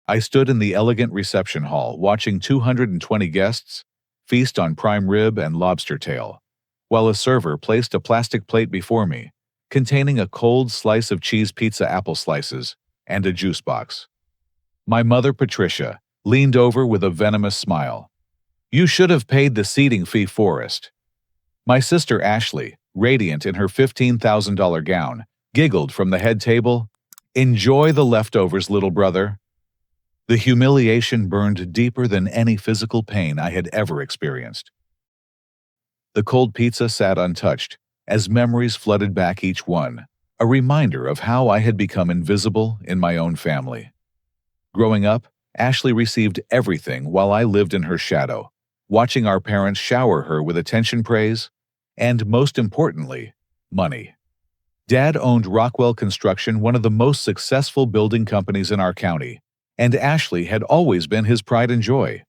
I stood in the elegant reception hall watching 220 guests feast on prime rib and lobster tail, while a server placed a plastic plate before me, containing a cold slice of cheese pizza apple slices and a juice box. My mother, Patricia, leaned over with a venomous smile. "You should have paid the seating fee, Forrest." My sister, Ashley, radiant in her $15,000 gown, giggled from the head table. "Enjoy the leftovers, little brother." The humiliation burned deeper than any physical pain I had ever experienced. The cold pizza sat untouched, as memories flooded back each one, a reminder of how I had become invisible in my own family. Growing up, Ashley received everything while I lived in her shadow, watching our parents shower her with attention, praise, and, most importantly, money. Dad owned Rockwell Construction, one of the most successful building companies in our county, and Ashley had always been his pride and joy.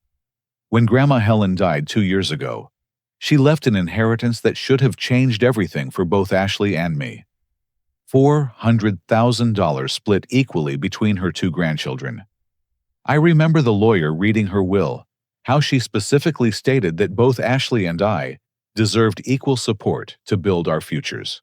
When Grandma Helen died 2 years ago, she left an inheritance that should have changed everything for both Ashley and me. $400,000 split equally between her two grandchildren. I remember the lawyer reading her will, how she specifically stated that both Ashley and I deserved equal support to build our futures.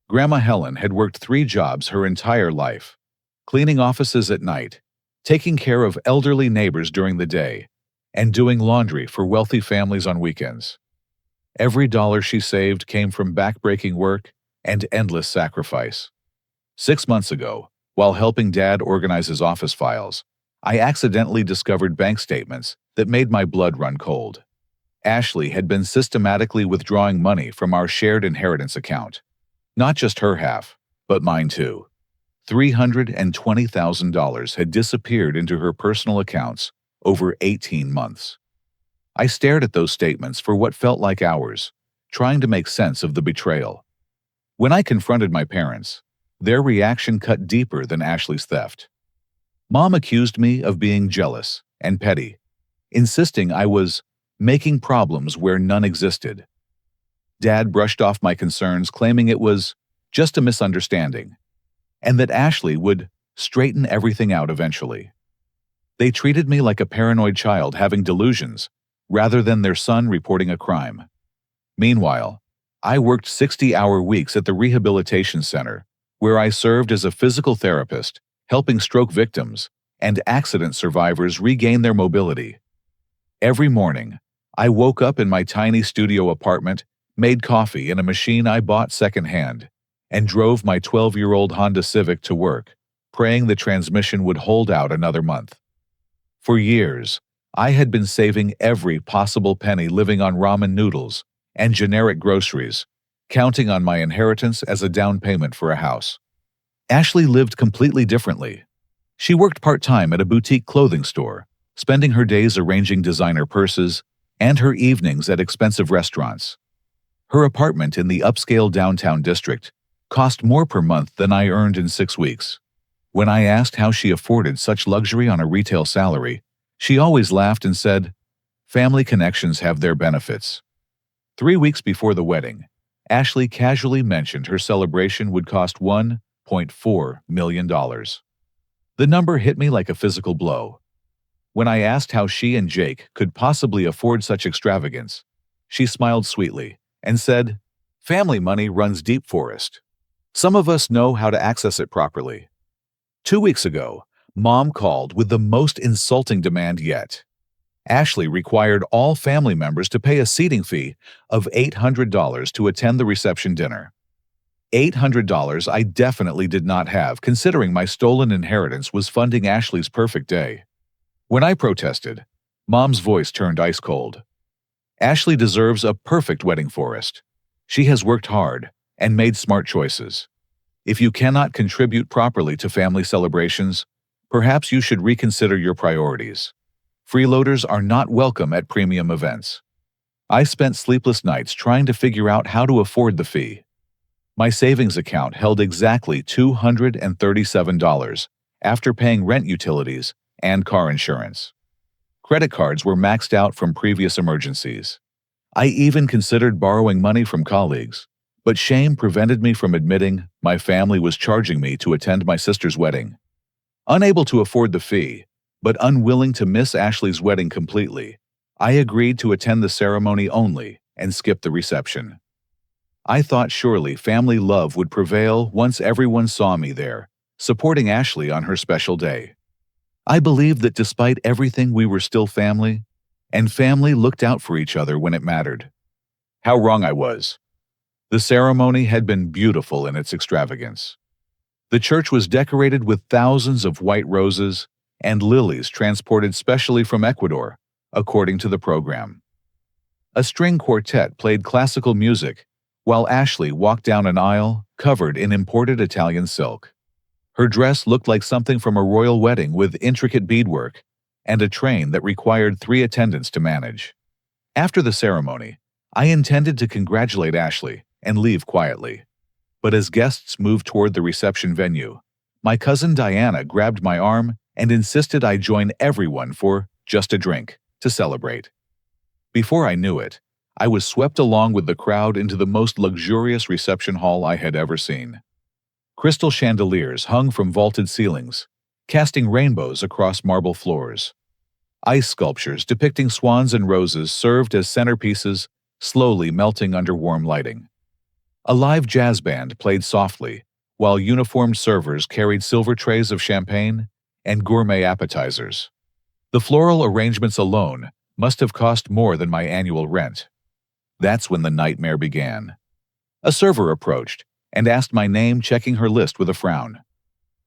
Grandma Helen had worked 3 jobs her entire life, cleaning offices at night, taking care of elderly neighbors during the day, and doing laundry for wealthy families on weekends. Every dollar she saved came from backbreaking work and endless sacrifice. 6 months ago, while helping Dad organize his office files, I accidentally discovered bank statements that made my blood run cold. Ashley had been systematically withdrawing money from our shared inheritance account. Not just her half, but mine too. $320,000 had disappeared into her personal accounts over 18 months. I stared at those statements for what felt like hours, trying to make sense of the betrayal. When I confronted my parents, their reaction cut deeper than Ashley's theft. Mom accused me of being jealous and petty, insisting I was making problems where none existed. Dad brushed off my concerns, claiming it was just a misunderstanding, and that Ashley would straighten everything out eventually. They treated me like a paranoid child having delusions, rather than their son reporting a crime. Meanwhile, I worked 60-hour weeks at the rehabilitation center, where I served as a physical therapist, helping stroke victims and accident survivors regain their mobility. Every morning, I woke up in my tiny studio apartment, made coffee in a machine I bought secondhand, and drove my 12-year-old Honda Civic to work, praying the transmission would hold out another month. For years, I had been saving every possible penny, living on ramen noodles and generic groceries, counting on my inheritance as a down payment for a house. Ashley lived completely differently. She worked part-time at a boutique clothing store, spending her days arranging designer purses and her evenings at expensive restaurants. Her apartment in the upscale downtown district cost more per month than I earned in 6 weeks. When I asked how she afforded such luxury on a retail salary, she always laughed and said, "Family connections have their benefits." 3 weeks before the wedding, Ashley casually mentioned her celebration would cost $1.4 million. The number hit me like a physical blow. When I asked how she and Jake could possibly afford such extravagance, she smiled sweetly and said, "Family money runs deep, Forrest. Some of us know how to access it properly." 2 weeks ago, Mom called with the most insulting demand yet. Ashley required all family members to pay a seating fee of $800 to attend the reception dinner. $800 I definitely did not have, considering my stolen inheritance was funding Ashley's perfect day. When I protested, Mom's voice turned ice cold. "Ashley deserves a perfect wedding, Forrest. She has worked hard and made smart choices. If you cannot contribute properly to family celebrations, perhaps you should reconsider your priorities. Freeloaders are not welcome at premium events." I spent sleepless nights trying to figure out how to afford the fee. My savings account held exactly $237 after paying rent, utilities, and car insurance. Credit cards were maxed out from previous emergencies. I even considered borrowing money from colleagues, but shame prevented me from admitting my family was charging me to attend my sister's wedding. Unable to afford the fee, But unwilling to miss Ashley's wedding completely, I agreed to attend the ceremony only and skip the reception. I thought surely family love would prevail once everyone saw me there, supporting Ashley on her special day. I believed that despite everything we were still family, and family looked out for each other when it mattered. How wrong I was. The ceremony had been beautiful in its extravagance. The church was decorated with thousands of white roses and lilies transported specially from Ecuador, according to the program. A string quartet played classical music, while Ashley walked down an aisle covered in imported Italian silk. Her dress looked like something from a royal wedding with intricate beadwork and a train that required 3 attendants to manage. After the ceremony, I intended to congratulate Ashley and leave quietly. But as guests moved toward the reception venue, my cousin Diana grabbed my arm and insisted I join everyone for just a drink to celebrate. Before I knew it, I was swept along with the crowd into the most luxurious reception hall I had ever seen. Crystal chandeliers hung from vaulted ceilings, casting rainbows across marble floors. Ice sculptures depicting swans and roses served as centerpieces, slowly melting under warm lighting. A live jazz band played softly, while uniformed servers carried silver trays of champagne and gourmet appetizers. The floral arrangements alone must have cost more than my annual rent. That's when the nightmare began. A server approached and asked my name, checking her list with a frown.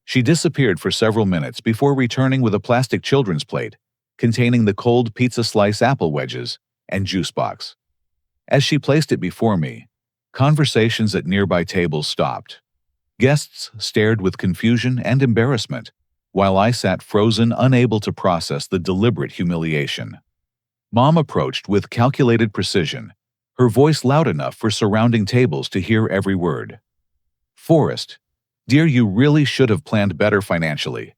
She disappeared for several minutes before returning with a plastic children's plate containing the cold pizza slice apple wedges and juice box. As she placed it before me, conversations at nearby tables stopped. Guests stared with confusion and embarrassment, while I sat frozen, unable to process the deliberate humiliation. Mom approached with calculated precision, her voice loud enough for surrounding tables to hear every word. "Forrest, dear, you really should have planned better financially.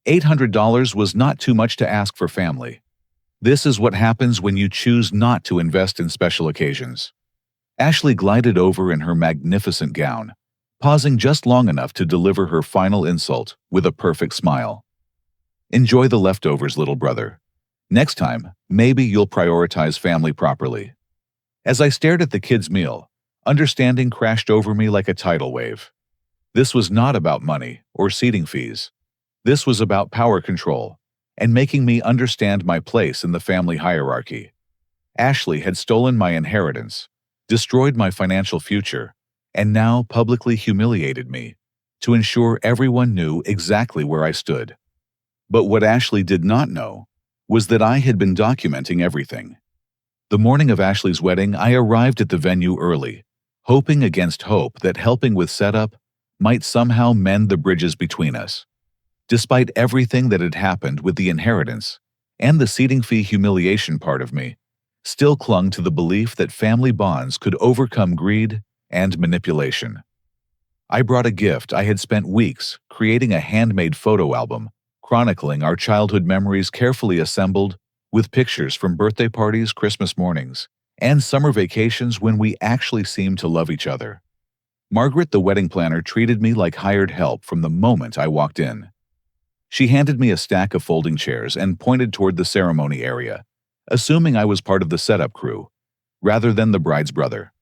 $800 was not too much to ask for family. This is what happens when you choose not to invest in special occasions." Ashley glided over in her magnificent gown, pausing just long enough to deliver her final insult with a perfect smile. "Enjoy the leftovers, little brother. Next time, maybe you'll prioritize family properly." As I stared at the kids' meal, understanding crashed over me like a tidal wave. This was not about money or seating fees. This was about power control and making me understand my place in the family hierarchy. Ashley had stolen my inheritance, destroyed my financial future, and now publicly humiliated me to ensure everyone knew exactly where I stood. But what Ashley did not know was that I had been documenting everything. The morning of Ashley's wedding, I arrived at the venue early, hoping against hope that helping with setup might somehow mend the bridges between us. Despite everything that had happened with the inheritance and the seating fee humiliation part of me, still clung to the belief that family bonds could overcome greed and manipulation. I brought a gift. I had spent weeks creating a handmade photo album, chronicling our childhood memories, carefully assembled with pictures from birthday parties, Christmas mornings, and summer vacations when we actually seemed to love each other. Margaret, the wedding planner, treated me like hired help from the moment I walked in. She handed me a stack of folding chairs and pointed toward the ceremony area, assuming I was part of the setup crew, rather than the bride's brother.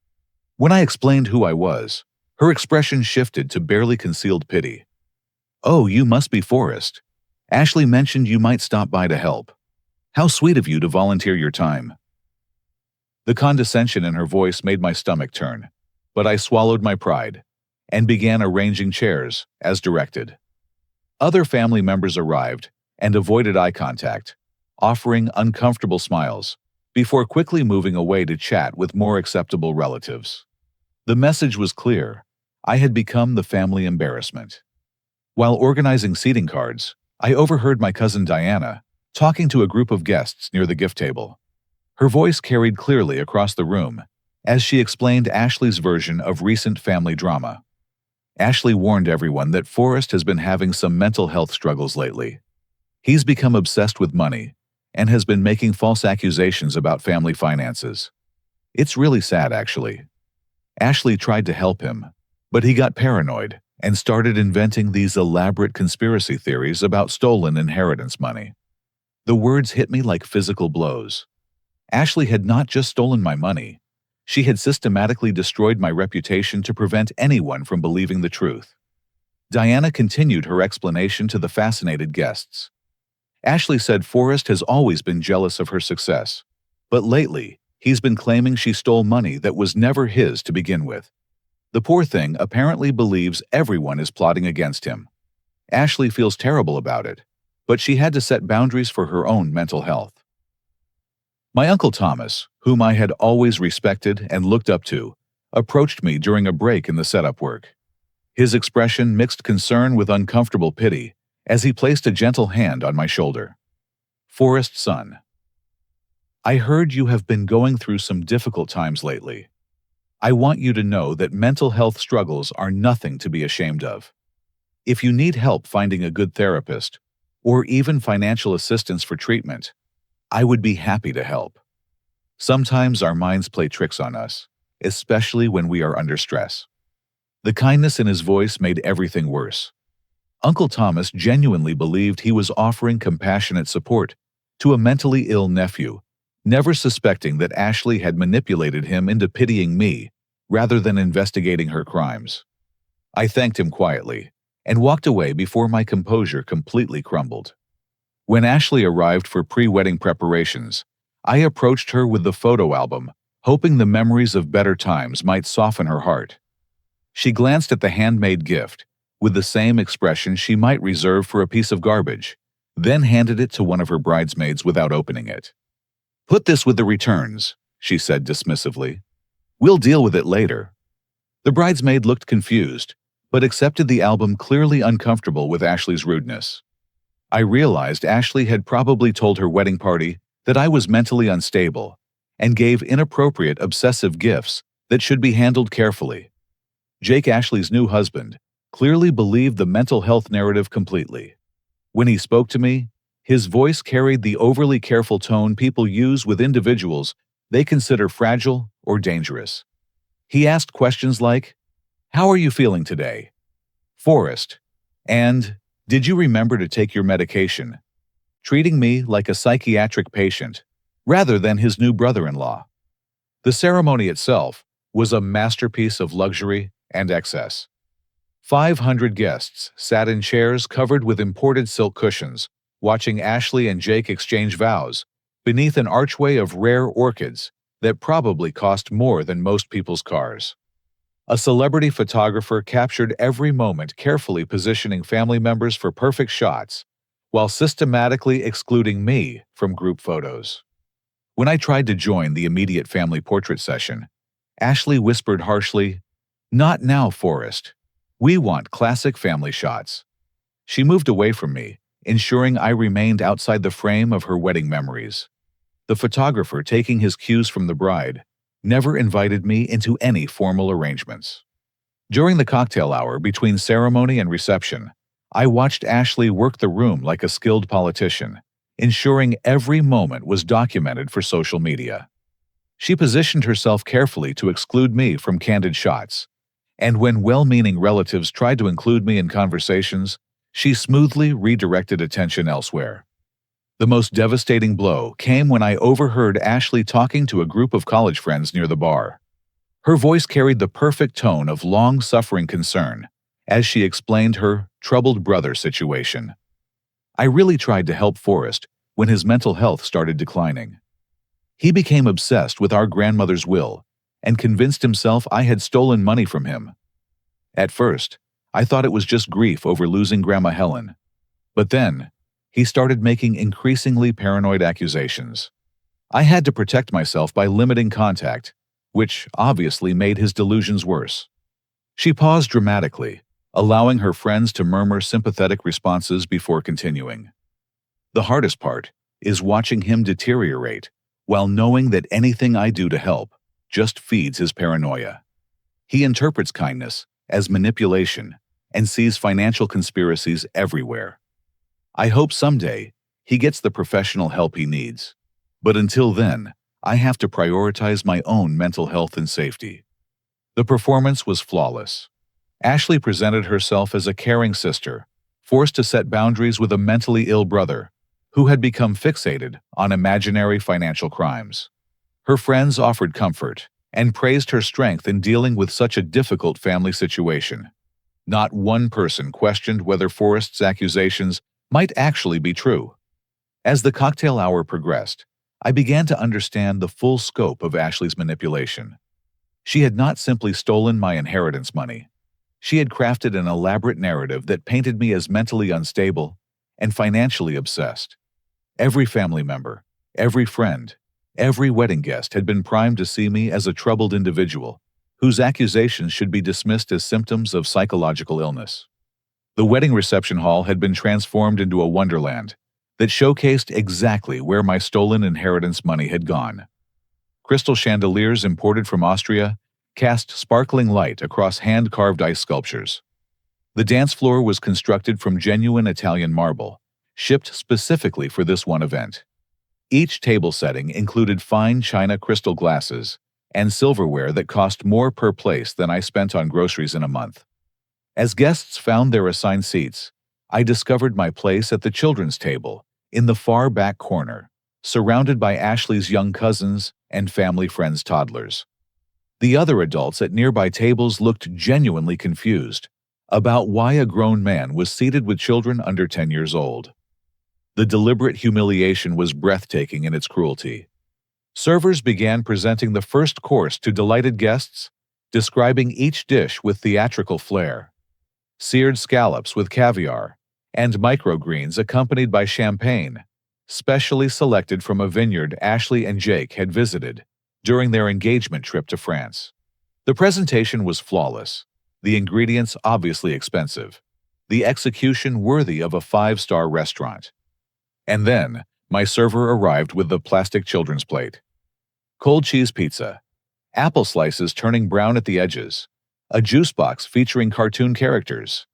When I explained who I was, her expression shifted to barely concealed pity. "Oh, you must be Forrest. Ashley mentioned you might stop by to help. How sweet of you to volunteer your time." The condescension in her voice made my stomach turn, but I swallowed my pride and began arranging chairs as directed. Other family members arrived and avoided eye contact, offering uncomfortable smiles, before quickly moving away to chat with more acceptable relatives. The message was clear. I had become the family embarrassment. While organizing seating cards, I overheard my cousin Diana talking to a group of guests near the gift table. Her voice carried clearly across the room as she explained Ashley's version of recent family drama. Ashley warned everyone that Forrest has been having some mental health struggles lately. He's become obsessed with money and has been making false accusations about family finances. It's really sad, actually. Ashley tried to help him, but he got paranoid and started inventing these elaborate conspiracy theories about stolen inheritance money. The words hit me like physical blows. Ashley had not just stolen my money. She had systematically destroyed my reputation to prevent anyone from believing the truth. Diana continued her explanation to the fascinated guests. Ashley said Forrest has always been jealous of her success, but lately, he's been claiming she stole money that was never his to begin with. The poor thing apparently believes everyone is plotting against him. Ashley feels terrible about it, but she had to set boundaries for her own mental health. My Uncle Thomas, whom I had always respected and looked up to, approached me during a break in the setup work. His expression mixed concern with uncomfortable pity as he placed a gentle hand on my shoulder. Forrest, son, I heard you have been going through some difficult times lately. I want you to know that mental health struggles are nothing to be ashamed of. If you need help finding a good therapist, or even financial assistance for treatment, I would be happy to help. Sometimes our minds play tricks on us, especially when we are under stress. The kindness in his voice made everything worse. Uncle Thomas genuinely believed he was offering compassionate support to a mentally ill nephew, never suspecting that Ashley had manipulated him into pitying me rather than investigating her crimes. I thanked him quietly and walked away before my composure completely crumbled. When Ashley arrived for pre-wedding preparations, I approached her with the photo album, hoping the memories of better times might soften her heart. She glanced at the handmade gift, with the same expression she might reserve for a piece of garbage, then handed it to one of her bridesmaids without opening it. "Put this with the returns," she said dismissively. "We'll deal with it later." The bridesmaid looked confused, but accepted the album, clearly uncomfortable with Ashley's rudeness. I realized Ashley had probably told her wedding party that I was mentally unstable and gave inappropriate, obsessive gifts that should be handled carefully. Jake, Ashley's new husband, clearly believed the mental health narrative completely. When he spoke to me, his voice carried the overly careful tone people use with individuals they consider fragile or dangerous. He asked questions like, "How are you feeling today, Forrest?" and "Did you remember to take your medication?" treating me like a psychiatric patient rather than his new brother-in-law. The ceremony itself was a masterpiece of luxury and excess. 500 guests sat in chairs covered with imported silk cushions, watching Ashley and Jake exchange vows beneath an archway of rare orchids that probably cost more than most people's cars. A celebrity photographer captured every moment, carefully positioning family members for perfect shots, while systematically excluding me from group photos. When I tried to join the immediate family portrait session, Ashley whispered harshly, "Not now, Forrest. We want classic family shots." She moved away from me, ensuring I remained outside the frame of her wedding memories. The photographer, taking his cues from the bride, never invited me into any formal arrangements. During the cocktail hour between ceremony and reception, I watched Ashley work the room like a skilled politician, ensuring every moment was documented for social media. She positioned herself carefully to exclude me from candid shots, and when well-meaning relatives tried to include me in conversations, she smoothly redirected attention elsewhere. The most devastating blow came when I overheard Ashley talking to a group of college friends near the bar. Her voice carried the perfect tone of long-suffering concern as she explained her troubled brother situation. I really tried to help Forrest when his mental health started declining. He became obsessed with our grandmother's will and convinced himself I had stolen money from him. At first, I thought it was just grief over losing Grandma Helen. But then, he started making increasingly paranoid accusations. I had to protect myself by limiting contact, which obviously made his delusions worse. She paused dramatically, allowing her friends to murmur sympathetic responses before continuing. "The hardest part is watching him deteriorate while knowing that anything I do to help just feeds his paranoia. He interprets kindness as manipulation and sees financial conspiracies everywhere. I hope someday he gets the professional help he needs. But until then, I have to prioritize my own mental health and safety." The performance was flawless. Ashley presented herself as a caring sister, forced to set boundaries with a mentally ill brother, who had become fixated on imaginary financial crimes. Her friends offered comfort and praised her strength in dealing with such a difficult family situation. Not one person questioned whether Forrest's accusations might actually be true. As the cocktail hour progressed, I began to understand the full scope of Ashley's manipulation. She had not simply stolen my inheritance money. She had crafted an elaborate narrative that painted me as mentally unstable and financially obsessed. Every family member, every friend, every wedding guest had been primed to see me as a troubled individual whose accusations should be dismissed as symptoms of psychological illness. The wedding reception hall had been transformed into a wonderland that showcased exactly where my stolen inheritance money had gone. Crystal chandeliers imported from Austria cast sparkling light across hand-carved ice sculptures. The dance floor was constructed from genuine Italian marble, shipped specifically for this one event. Each table setting included fine china crystal glasses and silverware that cost more per place than I spent on groceries in a month. As guests found their assigned seats, I discovered my place at the children's table, in the far back corner, surrounded by Ashley's young cousins and family friends' toddlers. The other adults at nearby tables looked genuinely confused about why a grown man was seated with children under 10 years old. The deliberate humiliation was breathtaking in its cruelty. Servers began presenting the first course to delighted guests, describing each dish with theatrical flair. Seared scallops with caviar and microgreens accompanied by champagne, specially selected from a vineyard Ashley and Jake had visited during their engagement trip to France. The presentation was flawless, the ingredients obviously expensive, the execution worthy of a five-star restaurant. And then, my server arrived with the plastic children's plate. Cold cheese pizza, apple slices turning brown at the edges, a juice box featuring cartoon characters.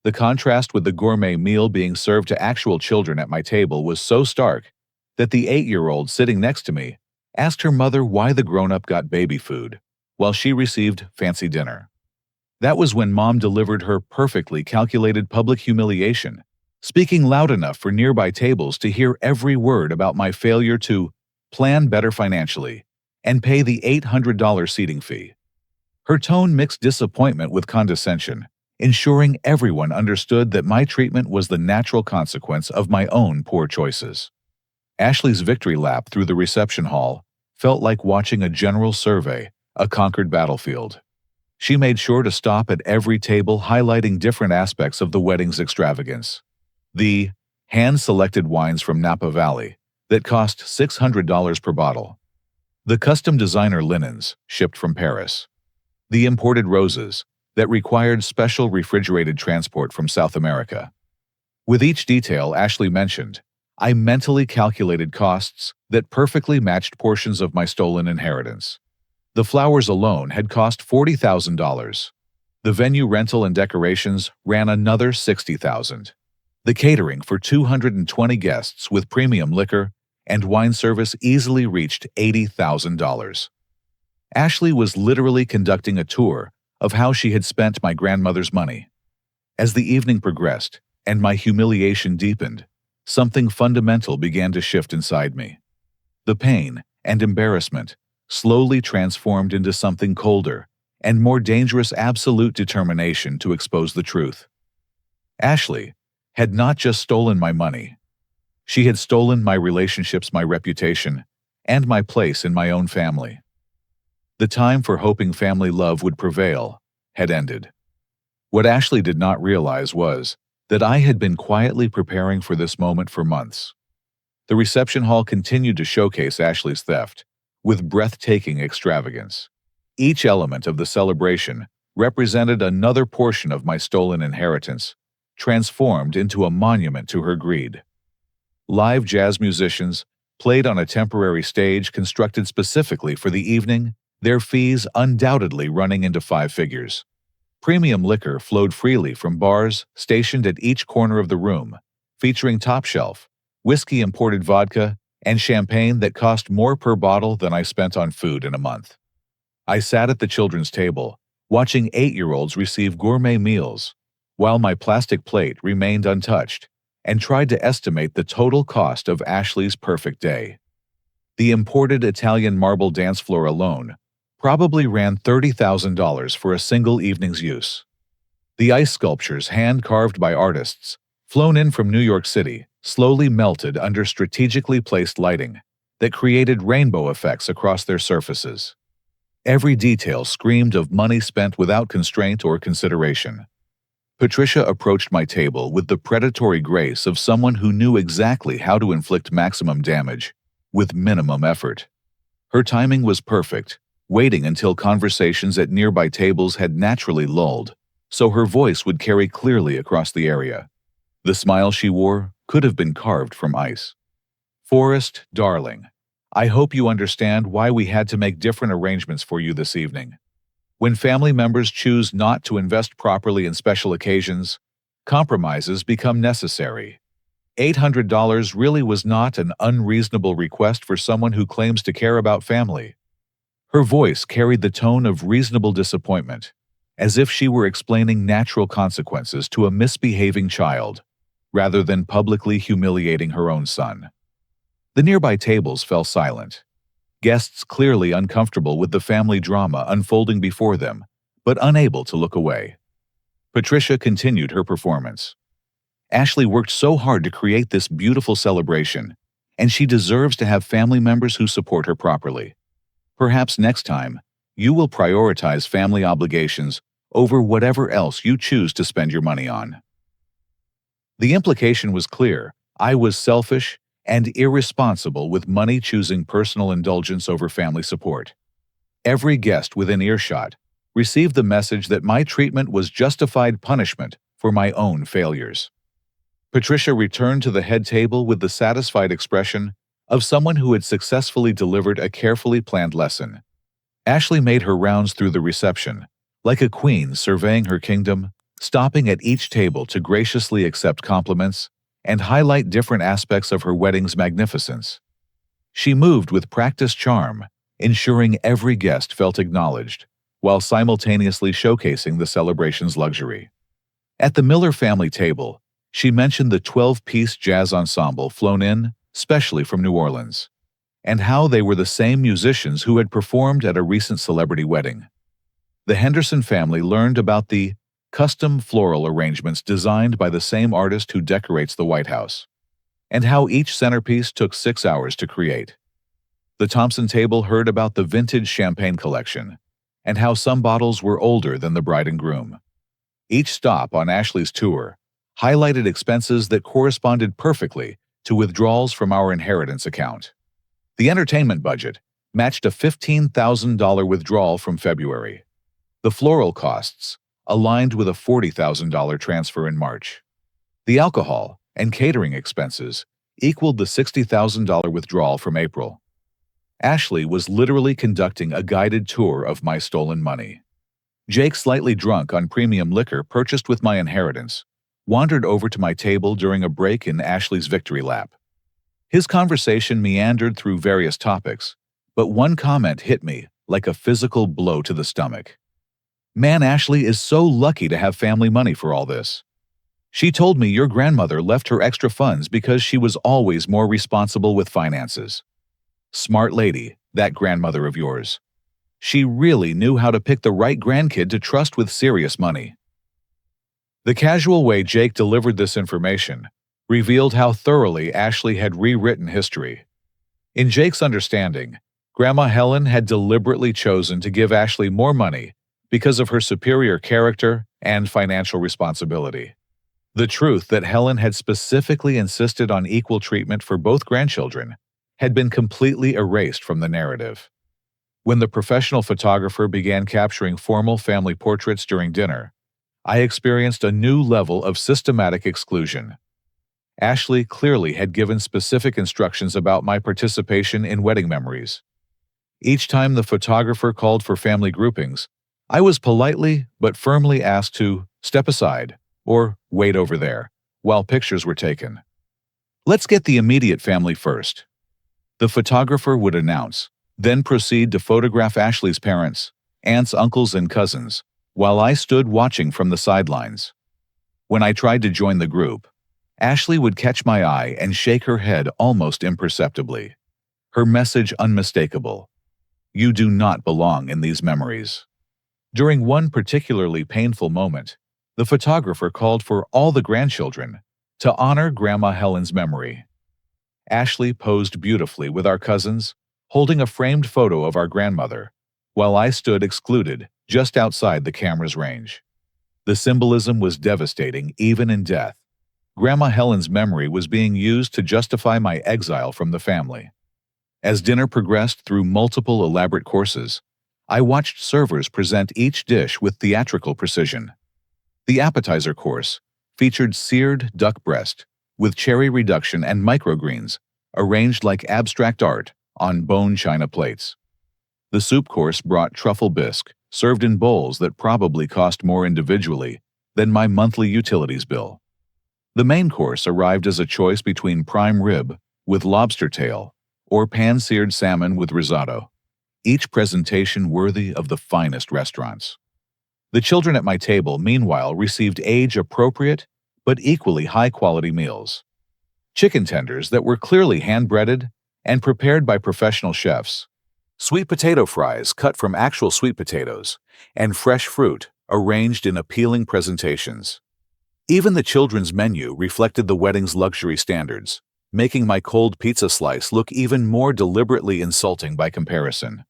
The contrast with the gourmet meal being served to actual children at my table was so stark that the 8-year-old sitting next to me asked her mother why the grown-up got baby food while she received fancy dinner. That was when Mom delivered her perfectly calculated public humiliation, speaking loud enough for nearby tables to hear every word about my failure to plan better financially and pay the $800 seating fee. Her tone mixed disappointment with condescension, ensuring everyone understood that my treatment was the natural consequence of my own poor choices. Ashley's victory lap through the reception hall felt like watching a general survey, a conquered battlefield. She made sure to stop at every table, highlighting different aspects of the wedding's extravagance. The hand-selected wines from Napa Valley that cost $600 per bottle. The custom designer linens shipped from Paris. The imported roses that required special refrigerated transport from South America. With each detail Ashley mentioned, I mentally calculated costs that perfectly matched portions of my stolen inheritance. The flowers alone had cost $40,000. The venue rental and decorations ran another $60,000. The catering for 220 guests with premium liquor and wine service easily reached $80,000. Ashley was literally conducting a tour of how she had spent my grandmother's money. As the evening progressed and my humiliation deepened, something fundamental began to shift inside me. The pain and embarrassment slowly transformed into something colder and more dangerous: absolute determination to expose the truth. Ashley had not just stolen my money. She had stolen my relationships, my reputation, and my place in my own family. The time for hoping family love would prevail had ended. What Ashley did not realize was that I had been quietly preparing for this moment for months. The reception hall continued to showcase Ashley's theft with breathtaking extravagance. Each element of the celebration represented another portion of my stolen inheritance, transformed into a monument to her greed. Live jazz musicians played on a temporary stage constructed specifically for the evening, their fees undoubtedly running into 5 figures. Premium liquor flowed freely from bars stationed at each corner of the room, featuring top-shelf, whiskey imported vodka, and champagne that cost more per bottle than I spent on food in a month. I sat at the children's table, watching 8-year-olds receive gourmet meals, while my plastic plate remained untouched and tried to estimate the total cost of Ashley's perfect day. The imported Italian marble dance floor alone probably ran $30,000 for a single evening's use. The ice sculptures, hand-carved by artists, flown in from New York City, slowly melted under strategically placed lighting that created rainbow effects across their surfaces. Every detail screamed of money spent without constraint or consideration. Patricia approached my table with the predatory grace of someone who knew exactly how to inflict maximum damage with minimum effort. Her timing was perfect, waiting until conversations at nearby tables had naturally lulled, so her voice would carry clearly across the area. The smile she wore could have been carved from ice. "Forrest, darling, I hope you understand why we had to make different arrangements for you this evening. When family members choose not to invest properly in special occasions, compromises become necessary. $800 really was not an unreasonable request for someone who claims to care about family." Her voice carried the tone of reasonable disappointment, as if she were explaining natural consequences to a misbehaving child, rather than publicly humiliating her own son. The nearby tables fell silent, guests clearly uncomfortable with the family drama unfolding before them, but unable to look away. Patricia continued her performance. "Ashley worked so hard to create this beautiful celebration, and she deserves to have family members who support her properly. Perhaps next time, you will prioritize family obligations over whatever else you choose to spend your money on." The implication was clear. I was selfish and irresponsible with money, choosing personal indulgence over family support. Every guest within earshot received the message that my treatment was justified punishment for my own failures. Patricia returned to the head table with the satisfied expression of someone who had successfully delivered a carefully planned lesson. Ashley made her rounds through the reception, like a queen surveying her kingdom, stopping at each table to graciously accept compliments and highlight different aspects of her wedding's magnificence. She moved with practiced charm, ensuring every guest felt acknowledged, while simultaneously showcasing the celebration's luxury. At the Miller family table, she mentioned the 12-piece jazz ensemble flown in, specially from New Orleans, and how they were the same musicians who had performed at a recent celebrity wedding. The Henderson family learned about the custom floral arrangements designed by the same artist who decorates the White House, and how each centerpiece took 6 hours to create. The Thompson table heard about the vintage champagne collection, and how some bottles were older than the bride and groom. Each stop on Ashley's tour highlighted expenses that corresponded perfectly to withdrawals from our inheritance account. The entertainment budget matched a $15,000 withdrawal from February. The floral costs aligned with a $40,000 transfer in March. The alcohol and catering expenses equaled the $60,000 withdrawal from April. Ashley was literally conducting a guided tour of my stolen money. Jake, slightly drunk on premium liquor purchased with my inheritance, wandered over to my table during a break in Ashley's victory lap. His conversation meandered through various topics, but one comment hit me like a physical blow to the stomach. "Man, Ashley is so lucky to have family money for all this. She told me your grandmother left her extra funds because she was always more responsible with finances. Smart lady, that grandmother of yours. She really knew how to pick the right grandkid to trust with serious money." The casual way Jake delivered this information revealed how thoroughly Ashley had rewritten history. In Jake's understanding, Grandma Helen had deliberately chosen to give Ashley more money because of her superior character and financial responsibility. The truth that Helen had specifically insisted on equal treatment for both grandchildren had been completely erased from the narrative. When the professional photographer began capturing formal family portraits during dinner, I experienced a new level of systematic exclusion. Ashley clearly had given specific instructions about my participation in wedding memories. Each time the photographer called for family groupings, I was politely but firmly asked to step aside or wait over there while pictures were taken. "Let's get the immediate family first," the photographer would announce, then proceed to photograph Ashley's parents, aunts, uncles, and cousins, while I stood watching from the sidelines. When I tried to join the group, Ashley would catch my eye and shake her head almost imperceptibly. Her message unmistakable: "You do not belong in these memories." During one particularly painful moment, the photographer called for all the grandchildren to honor Grandma Helen's memory. Ashley posed beautifully with our cousins, holding a framed photo of our grandmother, while I stood excluded just outside the camera's range. The symbolism was devastating even in death. Grandma Helen's memory was being used to justify my exile from the family. As dinner progressed through multiple elaborate courses, I watched servers present each dish with theatrical precision. The appetizer course featured seared duck breast with cherry reduction and microgreens arranged like abstract art on bone china plates. The soup course brought truffle bisque, served in bowls that probably cost more individually than my monthly utilities bill. The main course arrived as a choice between prime rib with lobster tail or pan-seared salmon with risotto, each presentation worthy of the finest restaurants. The children at my table, meanwhile, received age-appropriate but equally high-quality meals. Chicken tenders that were clearly hand-breaded and prepared by professional chefs, sweet potato fries cut from actual sweet potatoes, and fresh fruit arranged in appealing presentations. Even the children's menu reflected the wedding's luxury standards, making my cold pizza slice look even more deliberately insulting by comparison.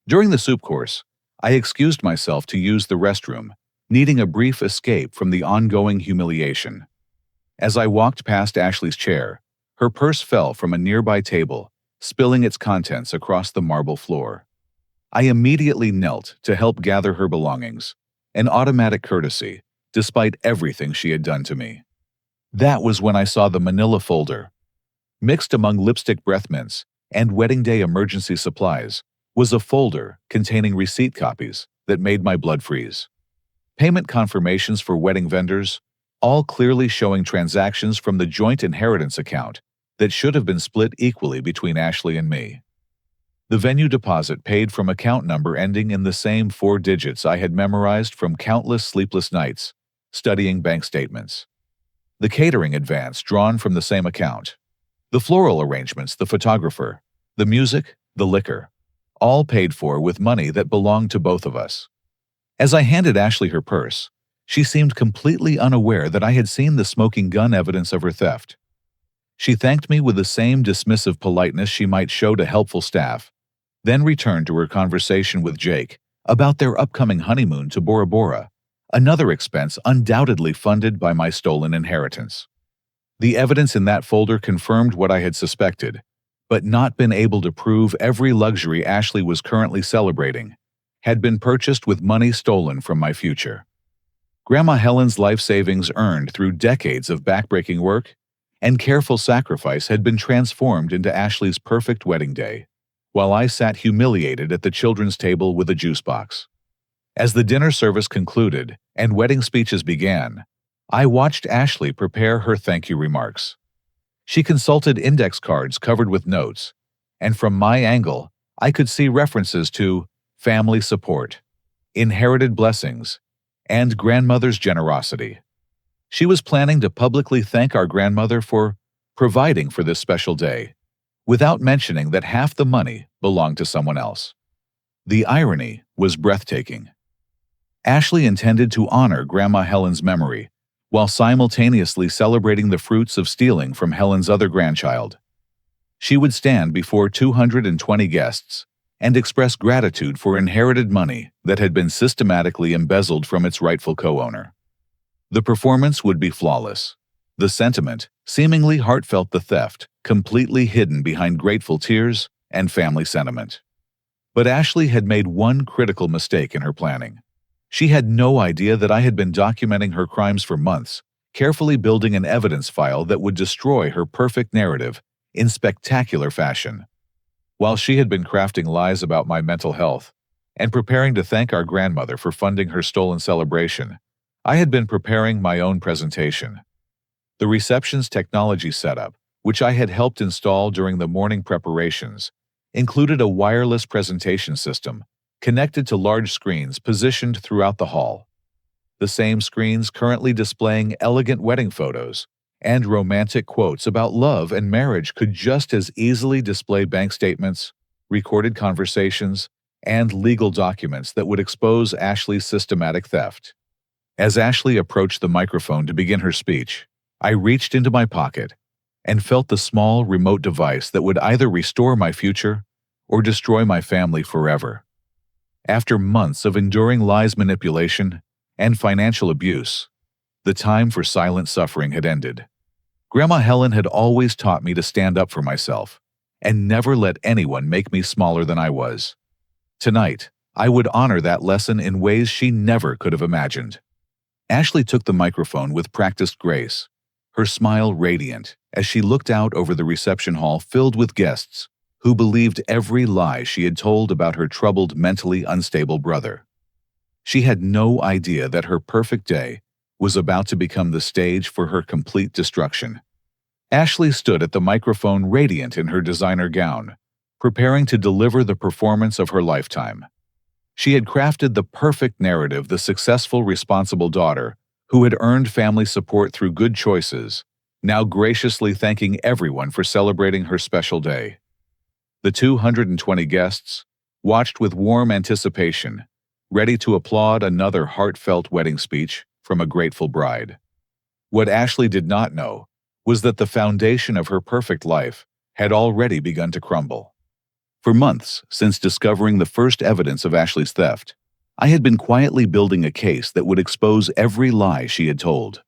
During the soup course, I excused myself to use the restroom, needing a brief escape from the ongoing humiliation. As I walked past Ashley's chair, her purse fell from a nearby table, spilling its contents across the marble floor. I immediately knelt to help gather her belongings, an automatic courtesy, despite everything she had done to me. That was when I saw the manila folder. Mixed among lipstick breath mints and wedding day emergency supplies was a folder containing receipt copies that made my blood freeze. Payment confirmations for wedding vendors, all clearly showing transactions from the joint inheritance account that should have been split equally between Ashley and me. The venue deposit paid from account number ending in the same 4 digits I had memorized from countless sleepless nights, studying bank statements. The catering advance drawn from the same account. The floral arrangements, the photographer, the music, the liquor, all paid for with money that belonged to both of us. As I handed Ashley her purse, she seemed completely unaware that I had seen the smoking gun evidence of her theft. She thanked me with the same dismissive politeness she might show to helpful staff, then returned to her conversation with Jake about their upcoming honeymoon to Bora Bora, another expense undoubtedly funded by my stolen inheritance. The evidence in that folder confirmed what I had suspected, but not been able to prove every luxury Ashley was currently celebrating had been purchased with money stolen from my future. Grandma Helen's life savings earned through decades of backbreaking work and careful sacrifice had been transformed into Ashley's perfect wedding day, while I sat humiliated at the children's table with a juice box. As the dinner service concluded and wedding speeches began, I watched Ashley prepare her thank you remarks. She consulted index cards covered with notes, and from my angle, I could see references to family support, inherited blessings, and grandmother's generosity. She was planning to publicly thank our grandmother for providing for this special day, without mentioning that half the money belonged to someone else. The irony was breathtaking. Ashley intended to honor Grandma Helen's memory, while simultaneously celebrating the fruits of stealing from Helen's other grandchild. She would stand before 220 guests and express gratitude for inherited money that had been systematically embezzled from its rightful co-owner. The performance would be flawless. The sentiment, seemingly heartfelt, the theft, completely hidden behind grateful tears and family sentiment. But Ashley had made one critical mistake in her planning. She had no idea that I had been documenting her crimes for months, carefully building an evidence file that would destroy her perfect narrative in spectacular fashion. While she had been crafting lies about my mental health and preparing to thank our grandmother for funding her stolen celebration, I had been preparing my own presentation. The reception's technology setup, which I had helped install during the morning preparations, included a wireless presentation system connected to large screens positioned throughout the hall. The same screens currently displaying elegant wedding photos and romantic quotes about love and marriage could just as easily display bank statements, recorded conversations, and legal documents that would expose Ashley's systematic theft. As Ashley approached the microphone to begin her speech, I reached into my pocket and felt the small remote device that would either restore my future or destroy my family forever. After months of enduring lies, manipulation, and financial abuse, the time for silent suffering had ended. Grandma Helen had always taught me to stand up for myself and never let anyone make me smaller than I was. Tonight, I would honor that lesson in ways she never could have imagined. Ashley took the microphone with practiced grace, her smile radiant as she looked out over the reception hall filled with guests who believed every lie she had told about her troubled, mentally unstable brother. She had no idea that her perfect day was about to become the stage for her complete destruction. Ashley stood at the microphone radiant in her designer gown, preparing to deliver the performance of her lifetime. She had crafted the perfect narrative, the successful, responsible daughter who had earned family support through good choices, now graciously thanking everyone for celebrating her special day. The 220 guests watched with warm anticipation, ready to applaud another heartfelt wedding speech from a grateful bride. What Ashley did not know was that the foundation of her perfect life had already begun to crumble. For months, since discovering the first evidence of Ashley's theft, I had been quietly building a case that would expose every lie she had told.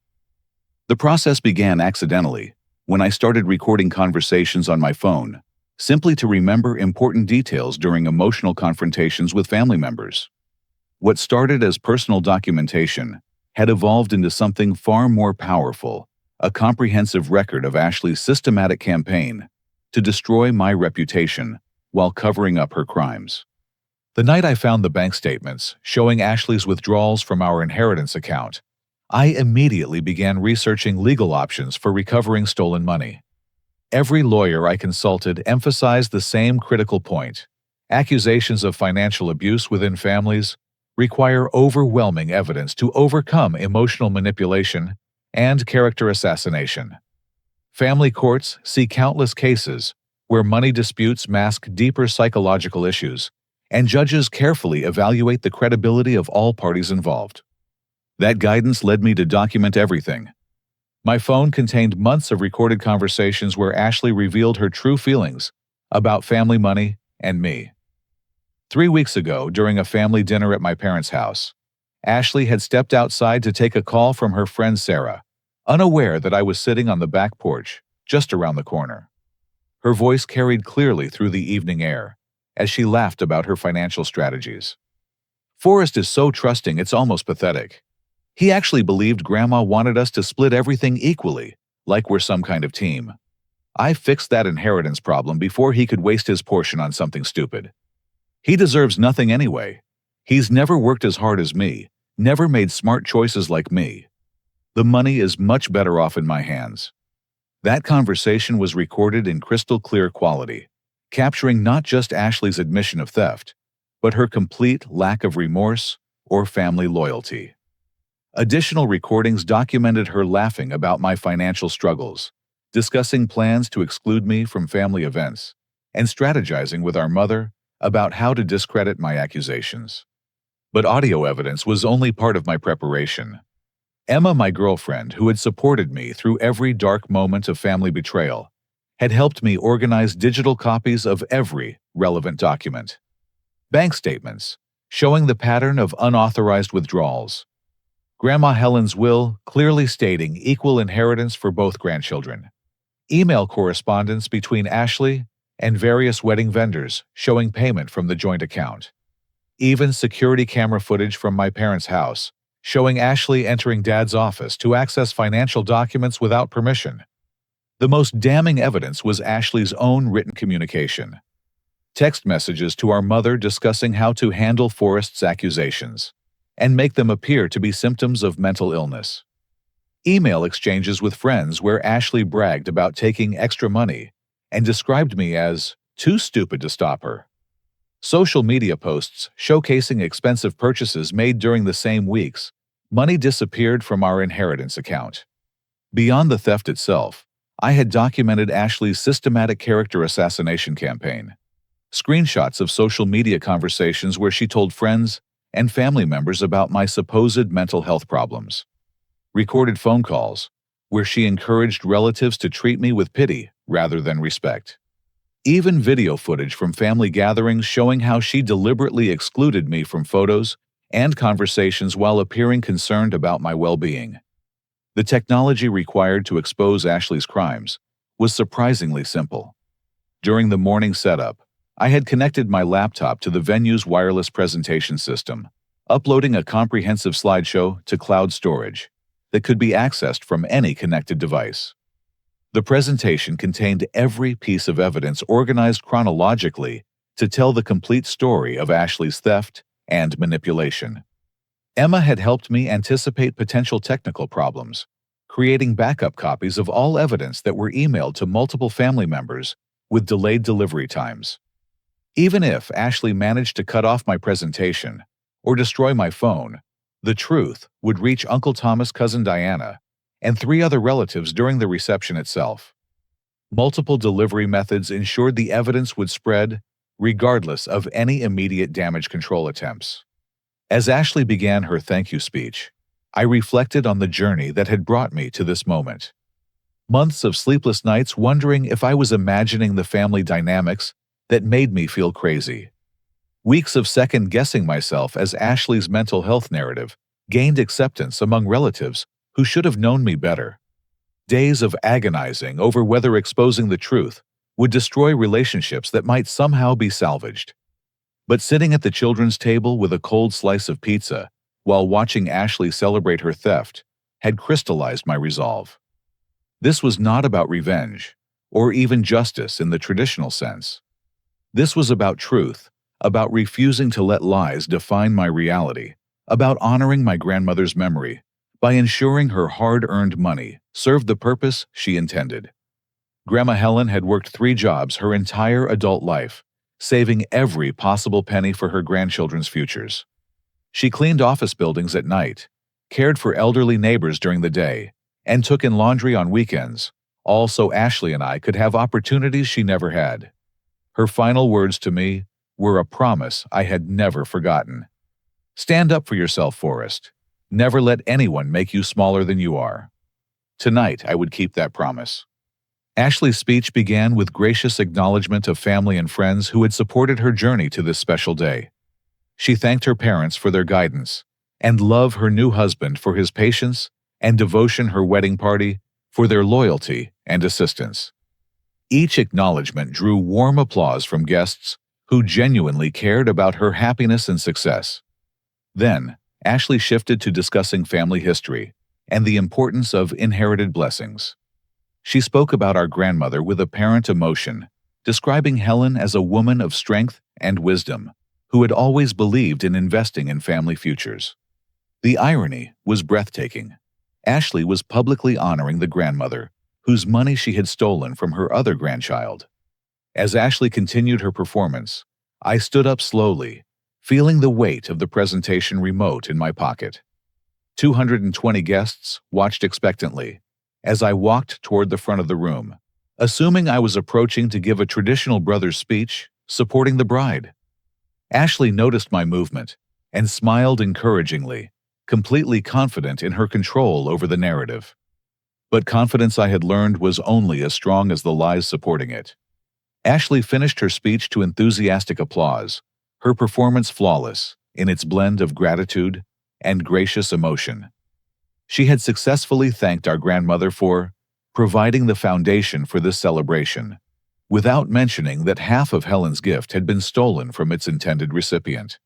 The process began accidentally when I started recording conversations on my phone, simply to remember important details during emotional confrontations with family members. What started as personal documentation had evolved into something far more powerful, a comprehensive record of Ashley's systematic campaign to destroy my reputation while covering up her crimes. The night I found the bank statements showing Ashley's withdrawals from our inheritance account, I immediately began researching legal options for recovering stolen money. Every lawyer I consulted emphasized the same critical point: accusations of financial abuse within families require overwhelming evidence to overcome emotional manipulation and character assassination. Family courts see countless cases where money disputes mask deeper psychological issues, and judges carefully evaluate the credibility of all parties involved. That guidance led me to document everything. My phone contained months of recorded conversations where Ashley revealed her true feelings about family money and me. 3 weeks ago, during a family dinner at my parents' house, Ashley had stepped outside to take a call from her friend Sarah, unaware that I was sitting on the back porch, just around the corner. Her voice carried clearly through the evening air as she laughed about her financial strategies. "Forrest is so trusting, it's almost pathetic. He actually believed Grandma wanted us to split everything equally, like we're some kind of team. I fixed that inheritance problem before he could waste his portion on something stupid. He deserves nothing anyway. He's never worked as hard as me, never made smart choices like me. The money is much better off in my hands." That conversation was recorded in crystal clear quality, capturing not just Ashley's admission of theft, but her complete lack of remorse or family loyalty. Additional recordings documented her laughing about my financial struggles, discussing plans to exclude me from family events, and strategizing with our mother about how to discredit my accusations. But audio evidence was only part of my preparation. Emma, my girlfriend, who had supported me through every dark moment of family betrayal, had helped me organize digital copies of every relevant document. Bank statements showing the pattern of unauthorized withdrawals. Grandma Helen's will clearly stating equal inheritance for both grandchildren. Email correspondence between Ashley and various wedding vendors showing payment from the joint account. Even security camera footage from my parents' house showing Ashley entering Dad's office to access financial documents without permission. The most damning evidence was Ashley's own written communication. Text messages to our mother discussing how to handle Forrest's accusations and make them appear to be symptoms of mental illness. Email exchanges with friends where Ashley bragged about taking extra money and described me as too stupid to stop her. Social media posts showcasing expensive purchases made during the same weeks. Money disappeared from our inheritance account. Beyond the theft itself, I had documented Ashley's systematic character assassination campaign. Screenshots of social media conversations where she told friends and family members about my supposed mental health problems. Recorded phone calls where she encouraged relatives to treat me with pity rather than respect. Even video footage from family gatherings showing how she deliberately excluded me from photos and conversations while appearing concerned about my well-being. The technology required to expose Ashley's crimes was surprisingly simple. During the morning setup, I had connected my laptop to the venue's wireless presentation system, uploading a comprehensive slideshow to cloud storage that could be accessed from any connected device. The presentation contained every piece of evidence organized chronologically to tell the complete story of Ashley's theft and manipulation. Emma had helped me anticipate potential technical problems, creating backup copies of all evidence that were emailed to multiple family members with delayed delivery times. Even if Ashley managed to cut off my presentation or destroy my phone, the truth would reach Uncle Thomas' cousin Diana and 3 other relatives during the reception itself. Multiple delivery methods ensured the evidence would spread regardless of any immediate damage control attempts. As Ashley began her thank you speech, I reflected on the journey that had brought me to this moment. Months of sleepless nights wondering if I was imagining the family dynamics that made me feel crazy. Weeks of second-guessing myself as Ashley's mental health narrative gained acceptance among relatives who should have known me better. Days of agonizing over whether exposing the truth would destroy relationships that might somehow be salvaged. But sitting at the children's table with a cold slice of pizza while watching Ashley celebrate her theft had crystallized my resolve. This was not about revenge, or even justice in the traditional sense. This was about truth, about refusing to let lies define my reality, about honoring my grandmother's memory by ensuring her hard-earned money served the purpose she intended. Grandma Helen had worked 3 jobs her entire adult life, saving every possible penny for her grandchildren's futures. She cleaned office buildings at night, cared for elderly neighbors during the day, and took in laundry on weekends, all so Ashley and I could have opportunities she never had. Her final words to me were a promise I had never forgotten. Stand up for yourself, Forrest. Never let anyone make you smaller than you are. Tonight, I would keep that promise. Ashley's speech began with gracious acknowledgement of family and friends who had supported her journey to this special day. She thanked her parents for their guidance, and loved her new husband for his patience and devotion, her wedding party for their loyalty and assistance. Each acknowledgement drew warm applause from guests who genuinely cared about her happiness and success. Then, Ashley shifted to discussing family history and the importance of inherited blessings. She spoke about our grandmother with apparent emotion, describing Helen as a woman of strength and wisdom who had always believed in investing in family futures. The irony was breathtaking. Ashley was publicly honoring the grandmother whose money she had stolen from her other grandchild. As Ashley continued her performance, I stood up slowly, feeling the weight of the presentation remote in my pocket. 220 guests watched expectantly as I walked toward the front of the room, assuming I was approaching to give a traditional brother's speech supporting the bride. Ashley noticed my movement and smiled encouragingly, completely confident in her control over the narrative. But confidence, I had learned, was only as strong as the lies supporting it. Ashley finished her speech to enthusiastic applause, her performance flawless in its blend of gratitude and gracious emotion. She had successfully thanked our grandmother for providing the foundation for this celebration, without mentioning that half of Helen's gift had been stolen from its intended recipient.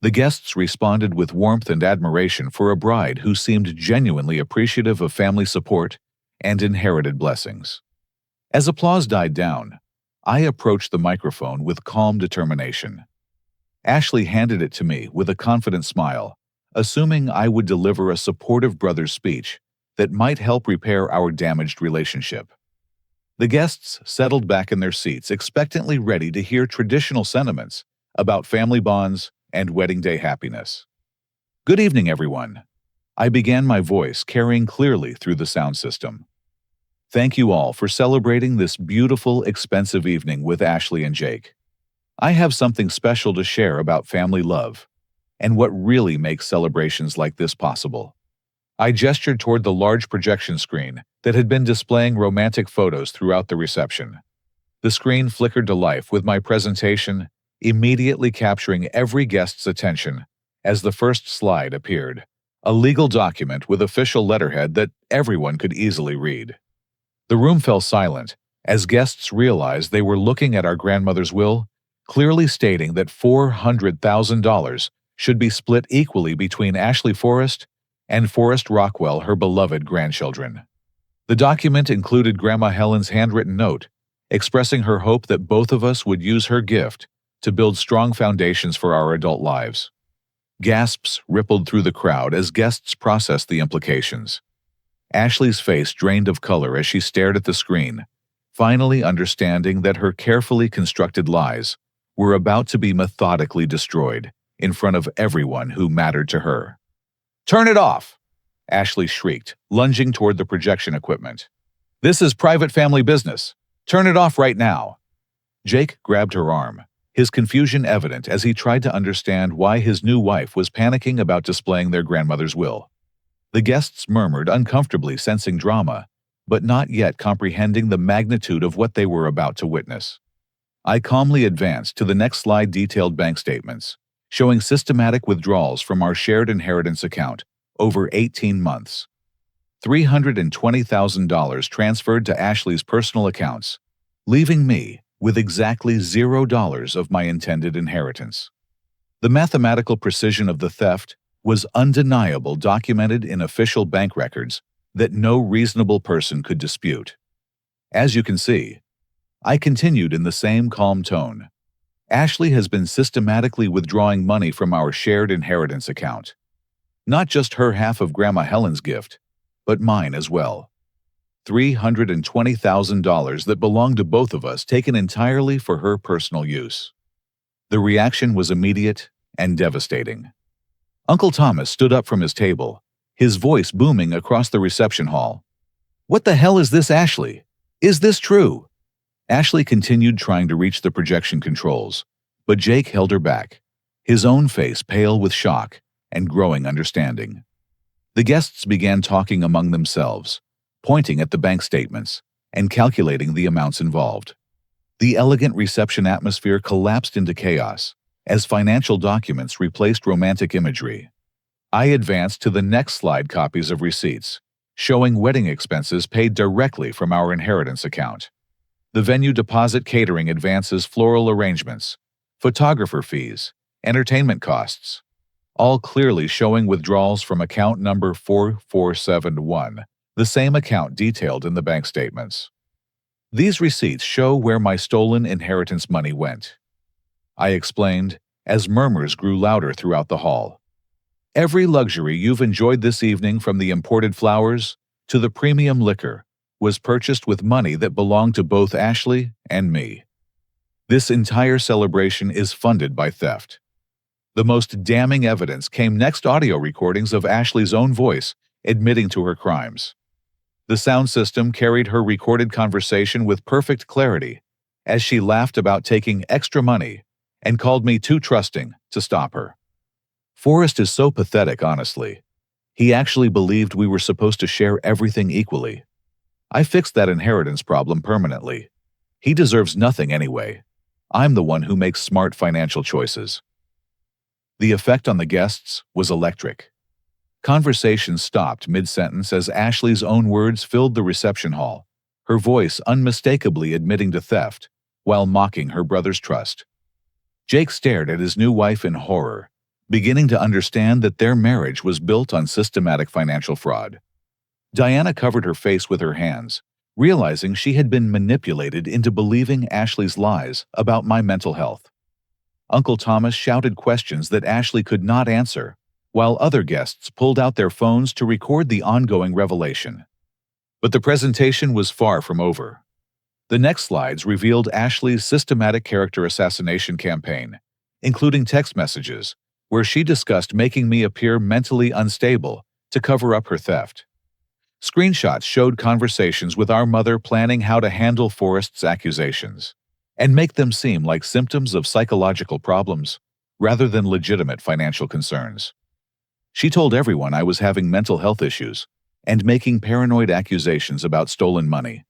The guests responded with warmth and admiration for a bride who seemed genuinely appreciative of family support and inherited blessings. As applause died down, I approached the microphone with calm determination. Ashley handed it to me with a confident smile, assuming I would deliver a supportive brother's speech that might help repair our damaged relationship. The guests settled back in their seats, expectantly ready to hear traditional sentiments about family bonds and wedding day happiness. "Good evening, everyone," I began my voice carrying clearly through the sound system. Thank you all for celebrating this beautiful, expensive evening with Ashley and Jake. I have something special to share about family love and what really makes celebrations like this possible. I gestured toward the large projection screen that had been displaying romantic photos throughout the reception. The screen flickered to life with my presentation, immediately capturing every guest's attention as the first slide appeared, a legal document with official letterhead that everyone could easily read. The room fell silent as guests realized they were looking at our grandmother's will, clearly stating that $400,000 should be split equally between Ashley Forrest and Forrest Rockwell, her beloved grandchildren. The document included Grandma Helen's handwritten note, expressing her hope that both of us would use her gift to build strong foundations for our adult lives. Gasps rippled through the crowd as guests processed the implications. Ashley's face drained of color as she stared at the screen, finally understanding that her carefully constructed lies were about to be methodically destroyed in front of everyone who mattered to her. "Turn it off!" Ashley shrieked, lunging toward the projection equipment. "This is private family business. Turn it off right now." Jake grabbed her arm, his confusion evident as he tried to understand why his new wife was panicking about displaying their grandmother's will. The guests murmured uncomfortably, sensing drama, but not yet comprehending the magnitude of what they were about to witness. I calmly advanced to the next slide, detailed bank statements, showing systematic withdrawals from our shared inheritance account over 18 months. $320,000 transferred to Ashley's personal accounts, leaving me with exactly $0 of my intended inheritance. The mathematical precision of the theft was undeniable, documented in official bank records that no reasonable person could dispute. As you can see, I continued in the same calm tone. Ashley has been systematically withdrawing money from our shared inheritance account. Not just her half of Grandma Helen's gift, but mine as well. $320,000 that belonged to both of us, taken entirely for her personal use. The reaction was immediate and devastating. Uncle Thomas stood up from his table, his voice booming across the reception hall. "What the hell is this, Ashley? Is this true?" Ashley continued trying to reach the projection controls, but Jake held her back, his own face pale with shock and growing understanding. The guests began talking among themselves, pointing at the bank statements and calculating the amounts involved. The elegant reception atmosphere collapsed into chaos as financial documents replaced romantic imagery. I advanced to the next slide, copies of receipts, showing wedding expenses paid directly from our inheritance account. The venue deposit, catering advances, floral arrangements, photographer fees, entertainment costs, all clearly showing withdrawals from account number 4471, the same account detailed in the bank statements. These receipts show where my stolen inheritance money went, I explained, as murmurs grew louder throughout the hall. Every luxury you've enjoyed this evening, from the imported flowers to the premium liquor, was purchased with money that belonged to both Ashley and me. This entire celebration is funded by theft. The most damning evidence came next: audio recordings of Ashley's own voice admitting to her crimes. The sound system carried her recorded conversation with perfect clarity as she laughed about taking extra money and called me too trusting to stop her. Forrest is so pathetic, honestly. He actually believed we were supposed to share everything equally. I fixed that inheritance problem permanently. He deserves nothing anyway. I'm the one who makes smart financial choices. The effect on the guests was electric. Conversation stopped mid-sentence as Ashley's own words filled the reception hall, her voice unmistakably admitting to theft while mocking her brother's trust. Jake stared at his new wife in horror, beginning to understand that their marriage was built on systematic financial fraud. Diana covered her face with her hands, realizing she had been manipulated into believing Ashley's lies about my mental health. Uncle Thomas shouted questions that Ashley could not answer, while other guests pulled out their phones to record the ongoing revelation. But the presentation was far from over. The next slides revealed Ashley's systematic character assassination campaign, including text messages, where she discussed making me appear mentally unstable to cover up her theft. Screenshots showed conversations with our mother planning how to handle Forrest's accusations and make them seem like symptoms of psychological problems rather than legitimate financial concerns. She told everyone I was having mental health issues and making paranoid accusations about stolen money.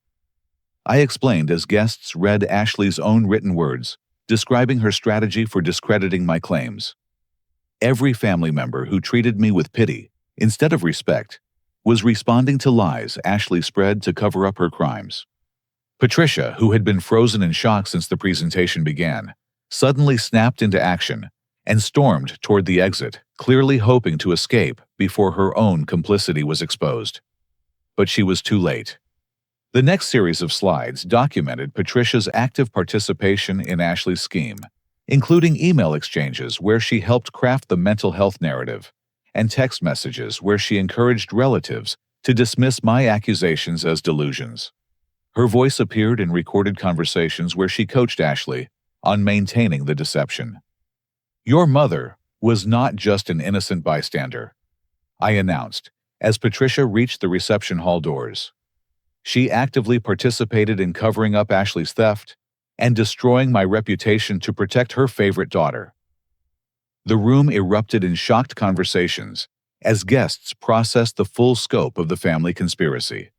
I explained as guests read Ashley's own written words, describing her strategy for discrediting my claims. Every family member who treated me with pity, instead of respect, was responding to lies Ashley spread to cover up her crimes. Patricia, who had been frozen in shock since the presentation began, suddenly snapped into action and stormed toward the exit, clearly hoping to escape before her own complicity was exposed. But she was too late. The next series of slides documented Patricia's active participation in Ashley's scheme, including email exchanges where she helped craft the mental health narrative, and text messages where she encouraged relatives to dismiss my accusations as delusions. Her voice appeared in recorded conversations where she coached Ashley on maintaining the deception. "Your mother was not just an innocent bystander," I announced as Patricia reached the reception hall doors. She actively participated in covering up Ashley's theft and destroying my reputation to protect her favorite daughter. The room erupted in shocked conversations as guests processed the full scope of the family conspiracy.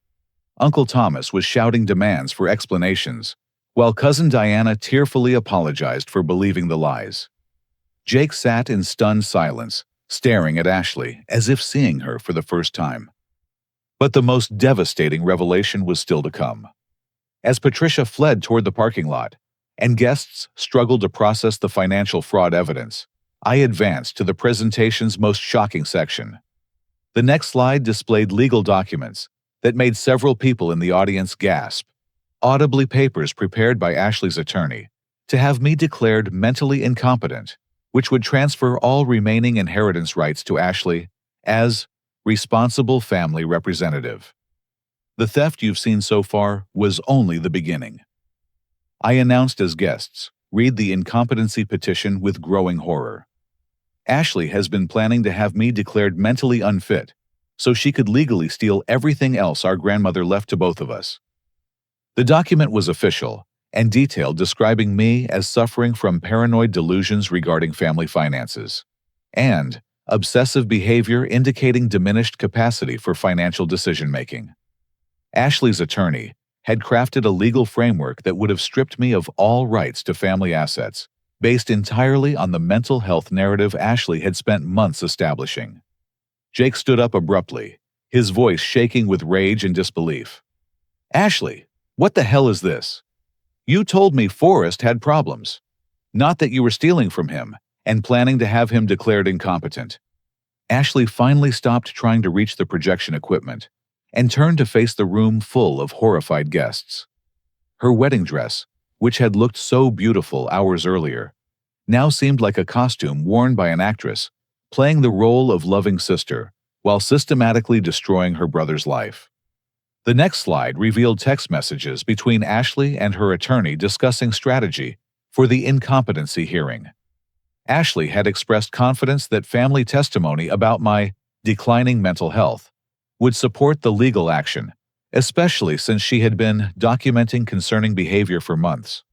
Uncle Thomas was shouting demands for explanations, while Cousin Diana tearfully apologized for believing the lies. Jake sat in stunned silence, staring at Ashley as if seeing her for the first time. But the most devastating revelation was still to come. As Patricia fled toward the parking lot, and guests struggled to process the financial fraud evidence, I advanced to the presentation's most shocking section. The next slide displayed legal documents that made several people in the audience gasp, audibly papers prepared by Ashley's attorney to have me declared mentally incompetent, which would transfer all remaining inheritance rights to Ashley as responsible family representative. The theft you've seen so far was only the beginning. I announced as guests, read the incompetency petition with growing horror. Ashley has been planning to have me declared mentally unfit so she could legally steal everything else our grandmother left to both of us. The document was official and detailed, describing me as suffering from paranoid delusions regarding family finances and obsessive behavior indicating diminished capacity for financial decision-making. Ashley's attorney had crafted a legal framework that would have stripped me of all rights to family assets, based entirely on the mental health narrative Ashley had spent months establishing. Jake stood up abruptly, his voice shaking with rage and disbelief. "Ashley, what the hell is this? You told me Forrest had problems, not that you were stealing from him and planning to have him declared incompetent." Ashley finally stopped trying to reach the projection equipment and turned to face the room full of horrified guests. Her wedding dress, which had looked so beautiful hours earlier, now seemed like a costume worn by an actress, playing the role of loving sister while systematically destroying her brother's life. The next slide revealed text messages between Ashley and her attorney discussing strategy for the incompetency hearing. Ashley had expressed confidence that family testimony about my declining mental health would support the legal action, especially since she had been documenting concerning behavior for months.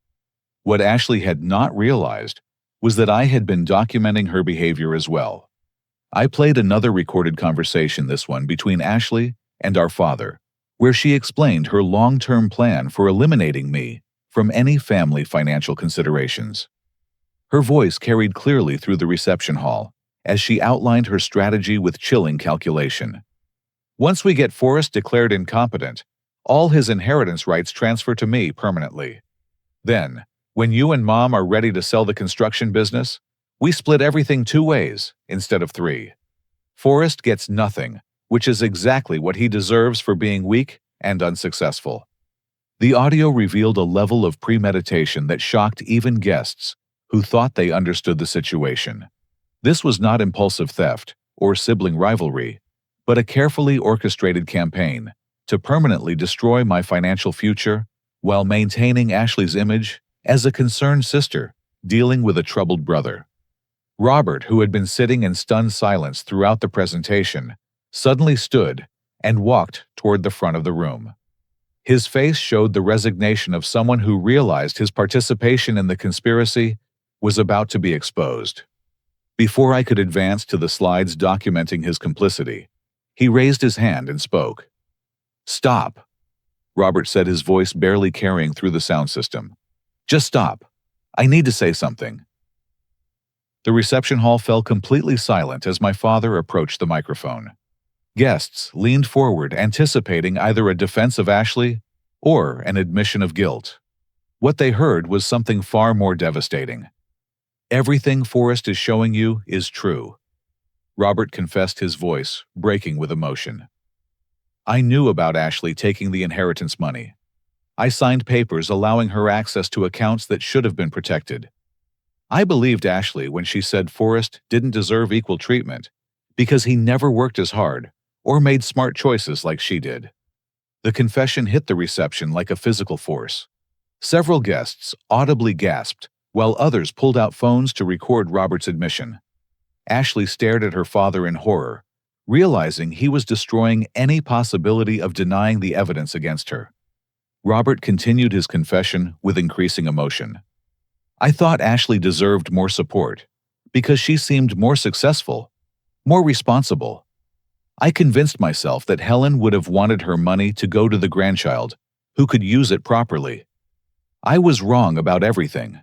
What Ashley had not realized was that I had been documenting her behavior as well. I played another recorded conversation, this one between Ashley and our father, where she explained her long-term plan for eliminating me from any family financial considerations. Her voice carried clearly through the reception hall as she outlined her strategy with chilling calculation. "Once we get Forrest declared incompetent, all his inheritance rights transfer to me permanently. Then, when you and Mom are ready to sell the construction business, we split everything 2 ways instead of 3. Forrest gets nothing, which is exactly what he deserves for being weak and unsuccessful." The audio revealed a level of premeditation that shocked even guests who thought they understood the situation. This was not impulsive theft or sibling rivalry, but a carefully orchestrated campaign to permanently destroy my financial future while maintaining Ashley's image as a concerned sister dealing with a troubled brother. Robert, who had been sitting in stunned silence throughout the presentation, suddenly stood and walked toward the front of the room. His face showed the resignation of someone who realized his participation in the conspiracy was about to be exposed. Before I could advance to the slides documenting his complicity, he raised his hand and spoke. "Stop," Robert said, his voice barely carrying through the sound system. "Just stop. I need to say something." The reception hall fell completely silent as my father approached the microphone. Guests leaned forward, anticipating either a defense of Ashley or an admission of guilt. What they heard was something far more devastating. "Everything Forrest is showing you is true," Robert confessed, his voice breaking with emotion. "I knew about Ashley taking the inheritance money. I signed papers allowing her access to accounts that should have been protected. I believed Ashley when she said Forrest didn't deserve equal treatment because he never worked as hard or made smart choices like she did." The confession hit the reception like a physical force. Several guests audibly gasped, while others pulled out phones to record Robert's admission. Ashley stared at her father in horror, realizing he was destroying any possibility of denying the evidence against her. Robert continued his confession with increasing emotion. "I thought Ashley deserved more support because she seemed more successful, more responsible. I convinced myself that Helen would have wanted her money to go to the grandchild, who could use it properly. I was wrong about everything."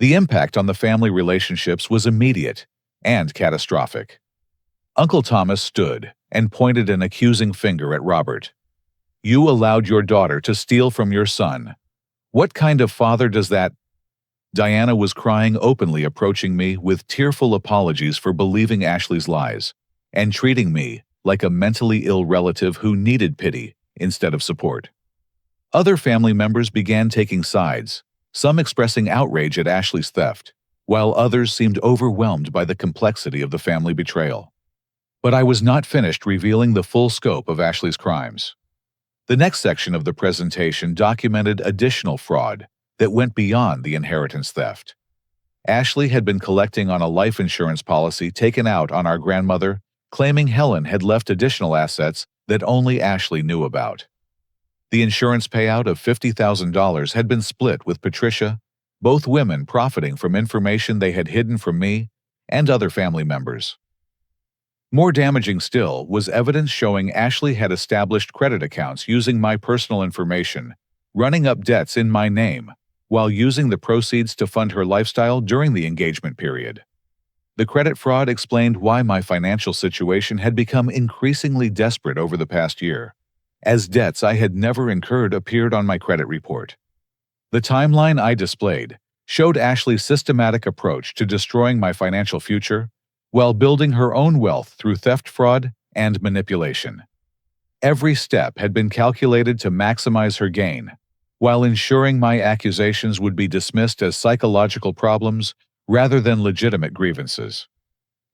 The impact on the family relationships was immediate and catastrophic. Uncle Thomas stood and pointed an accusing finger at Robert. "You allowed your daughter to steal from your son. What kind of father does that?" Diana was crying openly, approaching me with tearful apologies for believing Ashley's lies and treating me like a mentally ill relative who needed pity instead of support. Other family members began taking sides, some expressing outrage at Ashley's theft, while others seemed overwhelmed by the complexity of the family betrayal. But I was not finished revealing the full scope of Ashley's crimes. The next section of the presentation documented additional fraud that went beyond the inheritance theft. Ashley had been collecting on a life insurance policy taken out on our grandmother, claiming Helen had left additional assets that only Ashley knew about. The insurance payout of $50,000 had been split with Patricia, both women profiting from information they had hidden from me and other family members. More damaging still was evidence showing Ashley had established credit accounts using my personal information, running up debts in my name, while using the proceeds to fund her lifestyle during the engagement period. The credit fraud explained why my financial situation had become increasingly desperate over the past year, as debts I had never incurred appeared on my credit report. The timeline I displayed showed Ashley's systematic approach to destroying my financial future while building her own wealth through theft, fraud, and manipulation. Every step had been calculated to maximize her gain, while ensuring my accusations would be dismissed as psychological problems rather than legitimate grievances.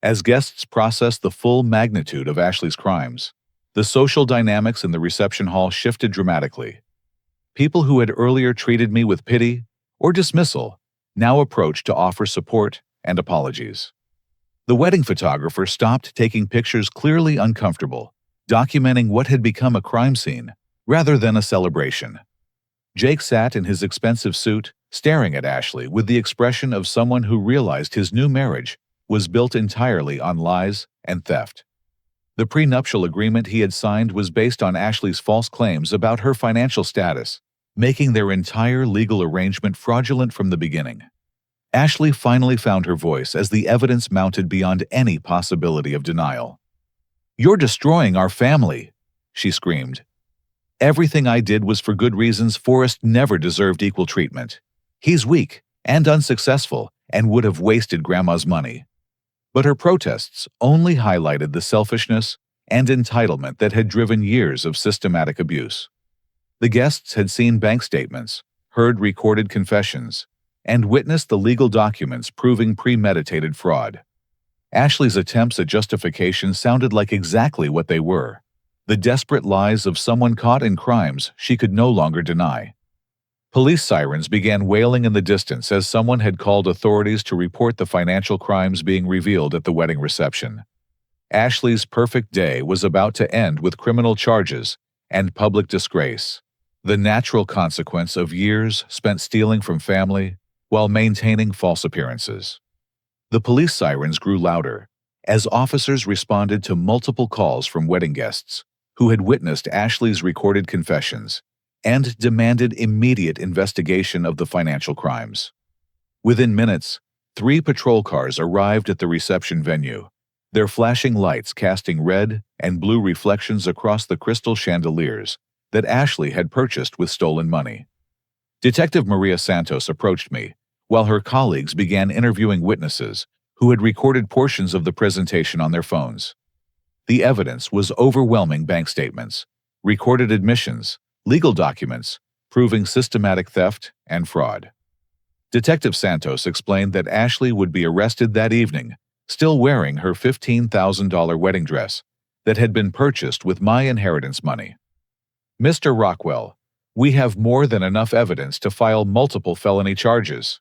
As guests processed the full magnitude of Ashley's crimes, the social dynamics in the reception hall shifted dramatically. People who had earlier treated me with pity or dismissal now approached to offer support and apologies. The wedding photographer stopped taking pictures clearly uncomfortable, documenting what had become a crime scene rather than a celebration. Jake sat in his expensive suit, staring at Ashley with the expression of someone who realized his new marriage was built entirely on lies and theft. The prenuptial agreement he had signed was based on Ashley's false claims about her financial status, making their entire legal arrangement fraudulent from the beginning. Ashley finally found her voice as the evidence mounted beyond any possibility of denial. "You're destroying our family," she screamed. "Everything I did was for good reasons. Forrest never deserved equal treatment. He's weak and unsuccessful and would have wasted Grandma's money." But her protests only highlighted the selfishness and entitlement that had driven years of systematic abuse. The guests had seen bank statements, heard recorded confessions, and witnessed the legal documents proving premeditated fraud. Ashley's attempts at justification sounded like exactly what they were: the desperate lies of someone caught in crimes she could no longer deny. Police sirens began wailing in the distance as someone had called authorities to report the financial crimes being revealed at the wedding reception. Ashley's perfect day was about to end with criminal charges and public disgrace, the natural consequence of years spent stealing from family while maintaining false appearances. The police sirens grew louder as officers responded to multiple calls from wedding guests who had witnessed Ashley's recorded confessions and demanded immediate investigation of the financial crimes. Within minutes, 3 patrol cars arrived at the reception venue, their flashing lights casting red and blue reflections across the crystal chandeliers that Ashley had purchased with stolen money. Detective Maria Santos approached me, while her colleagues began interviewing witnesses who had recorded portions of the presentation on their phones. The evidence was overwhelming: bank statements, recorded admissions, legal documents, proving systematic theft and fraud. Detective Santos explained that Ashley would be arrested that evening, still wearing her $15,000 wedding dress that had been purchased with my inheritance money. "Mr. Rockwell, we have more than enough evidence to file multiple felony charges,"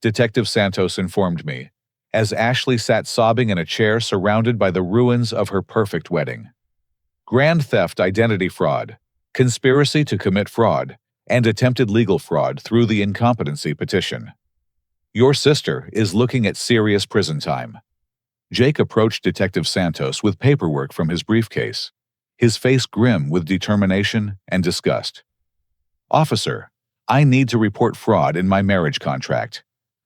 Detective Santos informed me, as Ashley sat sobbing in a chair surrounded by the ruins of her perfect wedding. "Grand theft, identity fraud, conspiracy to commit fraud, and attempted legal fraud through the incompetency petition. Your sister is looking at serious prison time." Jake approached Detective Santos with paperwork from his briefcase, his face grim with determination and disgust. "Officer, I need to report fraud in my marriage contract.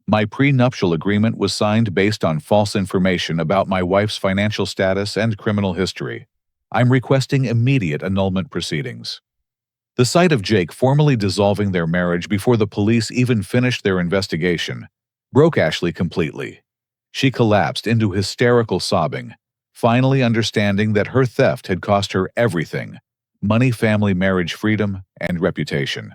My prenuptial agreement was signed based on false information about my wife's financial status and criminal history. I'm requesting immediate annulment proceedings." The sight of Jake formally dissolving their marriage before the police even finished their investigation broke Ashley completely. She collapsed into hysterical sobbing, finally understanding that her theft had cost her everything: money, family, marriage, freedom, and reputation.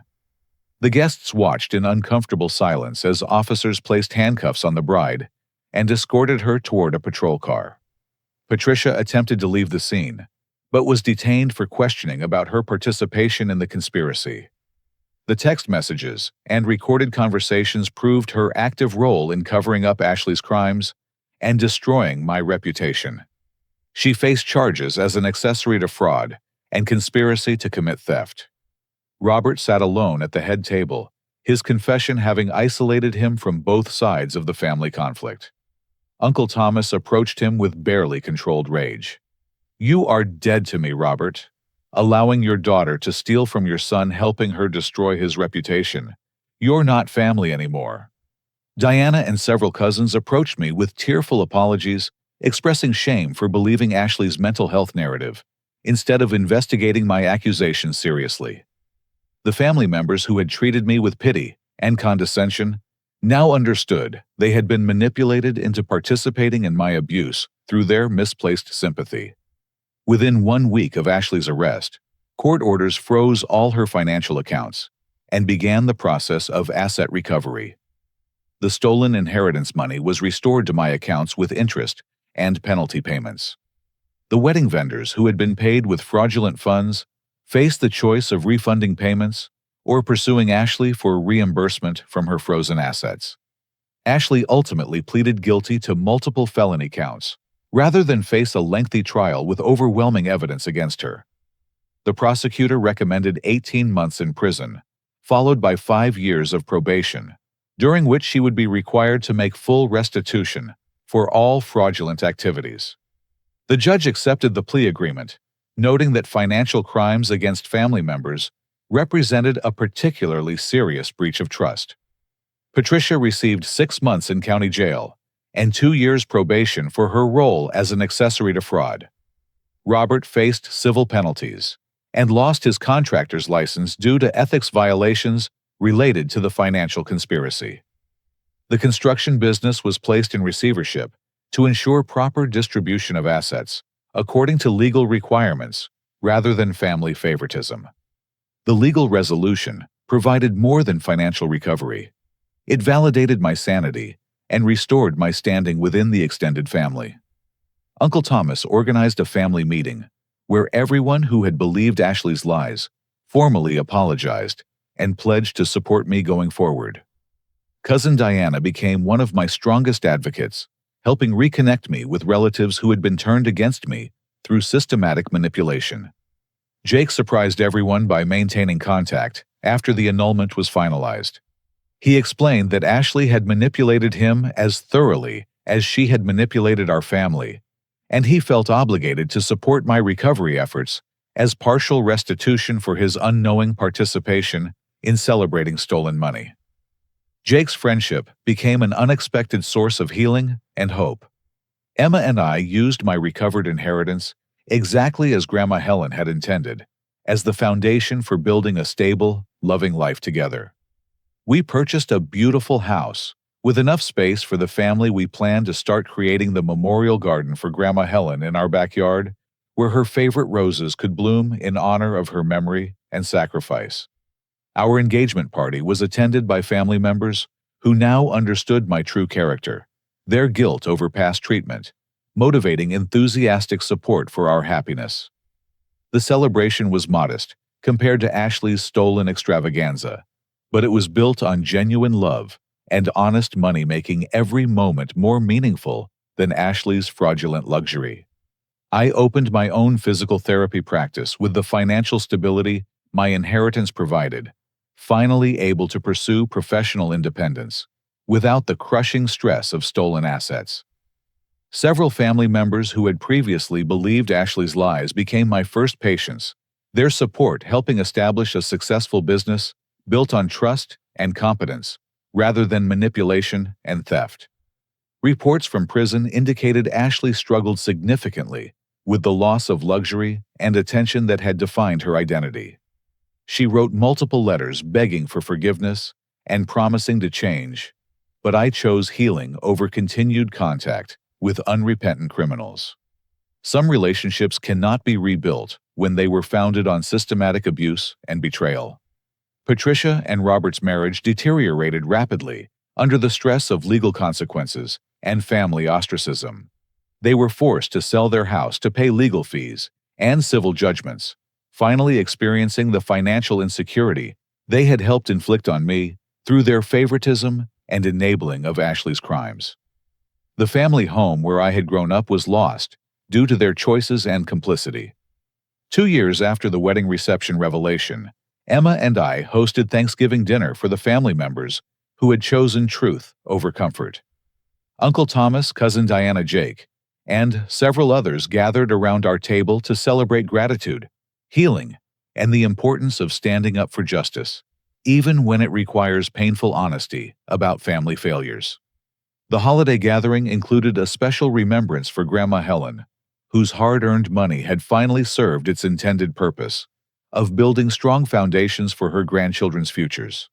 The guests watched in uncomfortable silence as officers placed handcuffs on the bride and escorted her toward a patrol car. Patricia attempted to leave the scene, but was detained for questioning about her participation in the conspiracy. The text messages and recorded conversations proved her active role in covering up Ashley's crimes and destroying my reputation. She faced charges as an accessory to fraud and conspiracy to commit theft. Robert sat alone at the head table, his confession having isolated him from both sides of the family conflict. Uncle Thomas approached him with barely controlled rage. "You are dead to me, Robert. Allowing your daughter to steal from your son, helping her destroy his reputation. You're not family anymore." Diana and several cousins approached me with tearful apologies, expressing shame for believing Ashley's mental health narrative, instead of investigating my accusations seriously. The family members who had treated me with pity and condescension now understood they had been manipulated into participating in my abuse through their misplaced sympathy. Within 1 week of Ashley's arrest, court orders froze all her financial accounts and began the process of asset recovery. The stolen inheritance money was restored to my accounts with interest and penalty payments. The wedding vendors who had been paid with fraudulent funds faced the choice of refunding payments or pursuing Ashley for reimbursement from her frozen assets. Ashley ultimately pleaded guilty to multiple felony counts, rather than face a lengthy trial with overwhelming evidence against her. The prosecutor recommended 18 months in prison, followed by 5 years of probation, during which she would be required to make full restitution for all fraudulent activities. The judge accepted the plea agreement, noting that financial crimes against family members represented a particularly serious breach of trust. Patricia received 6 months in county jail and 2 years probation for her role as an accessory to fraud. Robert faced civil penalties and lost his contractor's license due to ethics violations related to the financial conspiracy. The construction business was placed in receivership to ensure proper distribution of assets, according to legal requirements, rather than family favoritism. The legal resolution provided more than financial recovery. It validated my sanity and restored my standing within the extended family. Uncle Thomas organized a family meeting where everyone who had believed Ashley's lies formally apologized and pledged to support me going forward. Cousin Diana became one of my strongest advocates, helping reconnect me with relatives who had been turned against me through systematic manipulation. Jake surprised everyone by maintaining contact after the annulment was finalized. He explained that Ashley had manipulated him as thoroughly as she had manipulated our family, and he felt obligated to support my recovery efforts as partial restitution for his unknowing participation in celebrating stolen money. Jake's friendship became an unexpected source of healing and hope. Emma and I used my recovered inheritance exactly as Grandma Helen had intended, as the foundation for building a stable, loving life together. We purchased a beautiful house with enough space for the family. We planned to start creating the memorial garden for Grandma Helen in our backyard, where her favorite roses could bloom in honor of her memory and sacrifice. Our engagement party was attended by family members who now understood my true character, their guilt over past treatment, motivating enthusiastic support for our happiness. The celebration was modest compared to Ashley's stolen extravaganza, but it was built on genuine love and honest money, making every moment more meaningful than Ashley's fraudulent luxury. I opened my own physical therapy practice with the financial stability my inheritance provided, finally able to pursue professional independence without the crushing stress of stolen assets. Several family members who had previously believed Ashley's lies became my first patients, their support helping establish a successful business built on trust and competence, rather than manipulation and theft. Reports from prison indicated Ashley struggled significantly with the loss of luxury and attention that had defined her identity. She wrote multiple letters begging for forgiveness and promising to change, but I chose healing over continued contact with unrepentant criminals. Some relationships cannot be rebuilt when they were founded on systematic abuse and betrayal. Patricia and Robert's marriage deteriorated rapidly under the stress of legal consequences and family ostracism. They were forced to sell their house to pay legal fees and civil judgments, finally experiencing the financial insecurity they had helped inflict on me through their favoritism and enabling of Ashley's crimes. The family home where I had grown up was lost due to their choices and complicity. 2 years after the wedding reception revelation, Emma and I hosted Thanksgiving dinner for the family members who had chosen truth over comfort. Uncle Thomas, cousin Diana, Jake, and several others gathered around our table to celebrate gratitude, healing, and the importance of standing up for justice, even when it requires painful honesty about family failures. The holiday gathering included a special remembrance for Grandma Helen, whose hard-earned money had finally served its intended purpose of building strong foundations for her grandchildren's futures.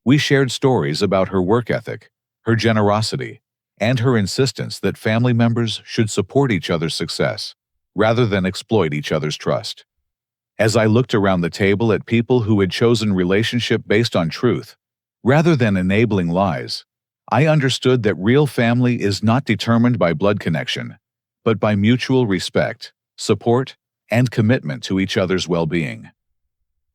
We shared stories about her work ethic, her generosity, and her insistence that family members should support each other's success rather than exploit each other's trust. As I looked around the table at people who had chosen relationship based on truth rather than enabling lies, I understood that real family is not determined by blood connection, but by mutual respect, support, and commitment to each other's well-being.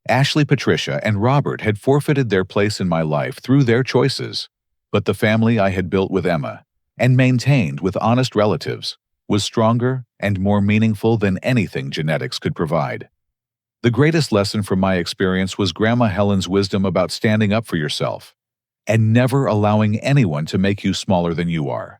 Ashley, Patricia, and Robert had forfeited their place in my life through their choices, but the family I had built with Emma and maintained with honest relatives was stronger and more meaningful than anything genetics could provide. The greatest lesson from my experience was Grandma Helen's wisdom about standing up for yourself and never allowing anyone to make you smaller than you are.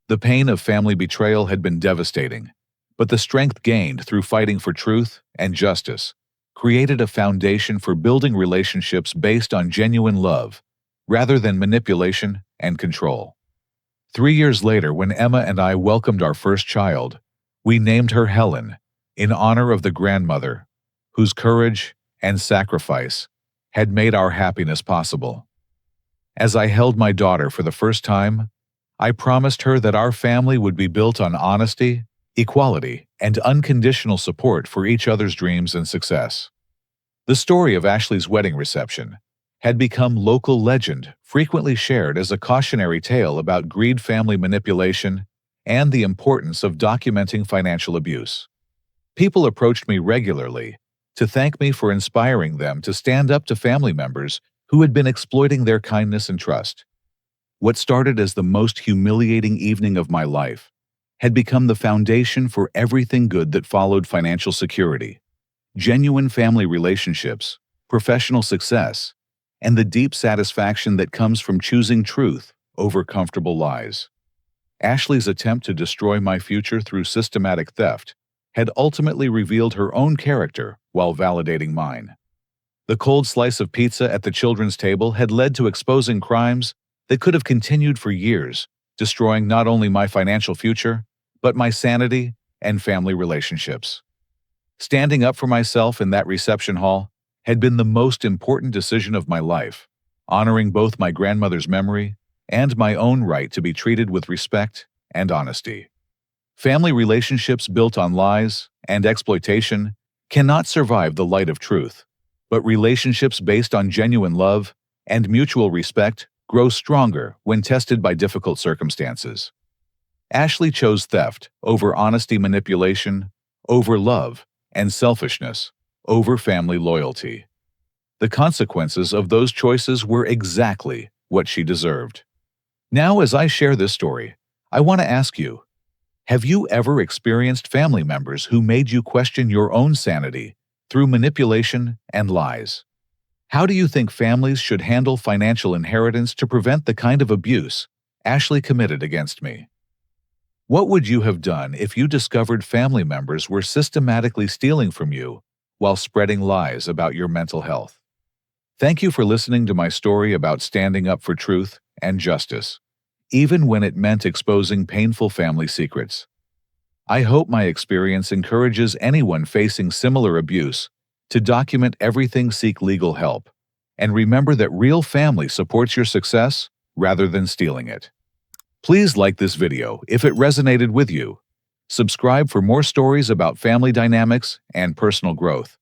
The pain of family betrayal had been devastating, but the strength gained through fighting for truth and justice created a foundation for building relationships based on genuine love rather than manipulation and control. 3 years later, when Emma and I welcomed our first child, we named her Helen in honor of the grandmother whose courage and sacrifice had made our happiness possible. As I held my daughter for the first time, I promised her that our family would be built on honesty, equality, and unconditional support for each other's dreams and success. The story of Ashley's wedding reception had become local legend, frequently shared as a cautionary tale about greed, family manipulation, and the importance of documenting financial abuse. People approached me regularly to thank me for inspiring them to stand up to family members who had been exploiting their kindness and trust. What started as the most humiliating evening of my life had become the foundation for everything good that followed: financial security, genuine family relationships, professional success, and the deep satisfaction that comes from choosing truth over comfortable lies. Ashley's attempt to destroy my future through systematic theft had ultimately revealed her own character while validating mine. The cold slice of pizza at the children's table had led to exposing crimes that could have continued for years, destroying not only my financial future, but my sanity and family relationships. Standing up for myself in that reception hall had been the most important decision of my life, honoring both my grandmother's memory and my own right to be treated with respect and honesty. Family relationships built on lies and exploitation cannot survive the light of truth, but relationships based on genuine love and mutual respect grow stronger when tested by difficult circumstances. Ashley chose theft over honesty, manipulation over love, and selfishness over family loyalty. The consequences of those choices were exactly what she deserved. Now, as I share this story, I want to ask you, have you ever experienced family members who made you question your own sanity through manipulation and lies? How do you think families should handle financial inheritance to prevent the kind of abuse Ashley committed against me? What would you have done if you discovered family members were systematically stealing from you while spreading lies about your mental health? Thank you for listening to my story about standing up for truth and justice, even when it meant exposing painful family secrets. I hope my experience encourages anyone facing similar abuse to document everything, seek legal help, and remember that real family supports your success rather than stealing it. Please like this video if it resonated with you. Subscribe for more stories about family dynamics and personal growth.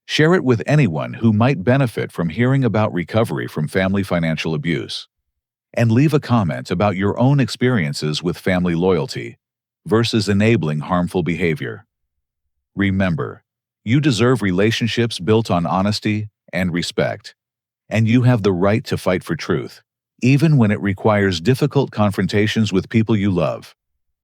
Share it with anyone who might benefit from hearing about recovery from family financial abuse. And leave a comment about your own experiences with family loyalty versus enabling harmful behavior. Remember, you deserve relationships built on honesty and respect, and you have the right to fight for truth, even when it requires difficult confrontations with people you love.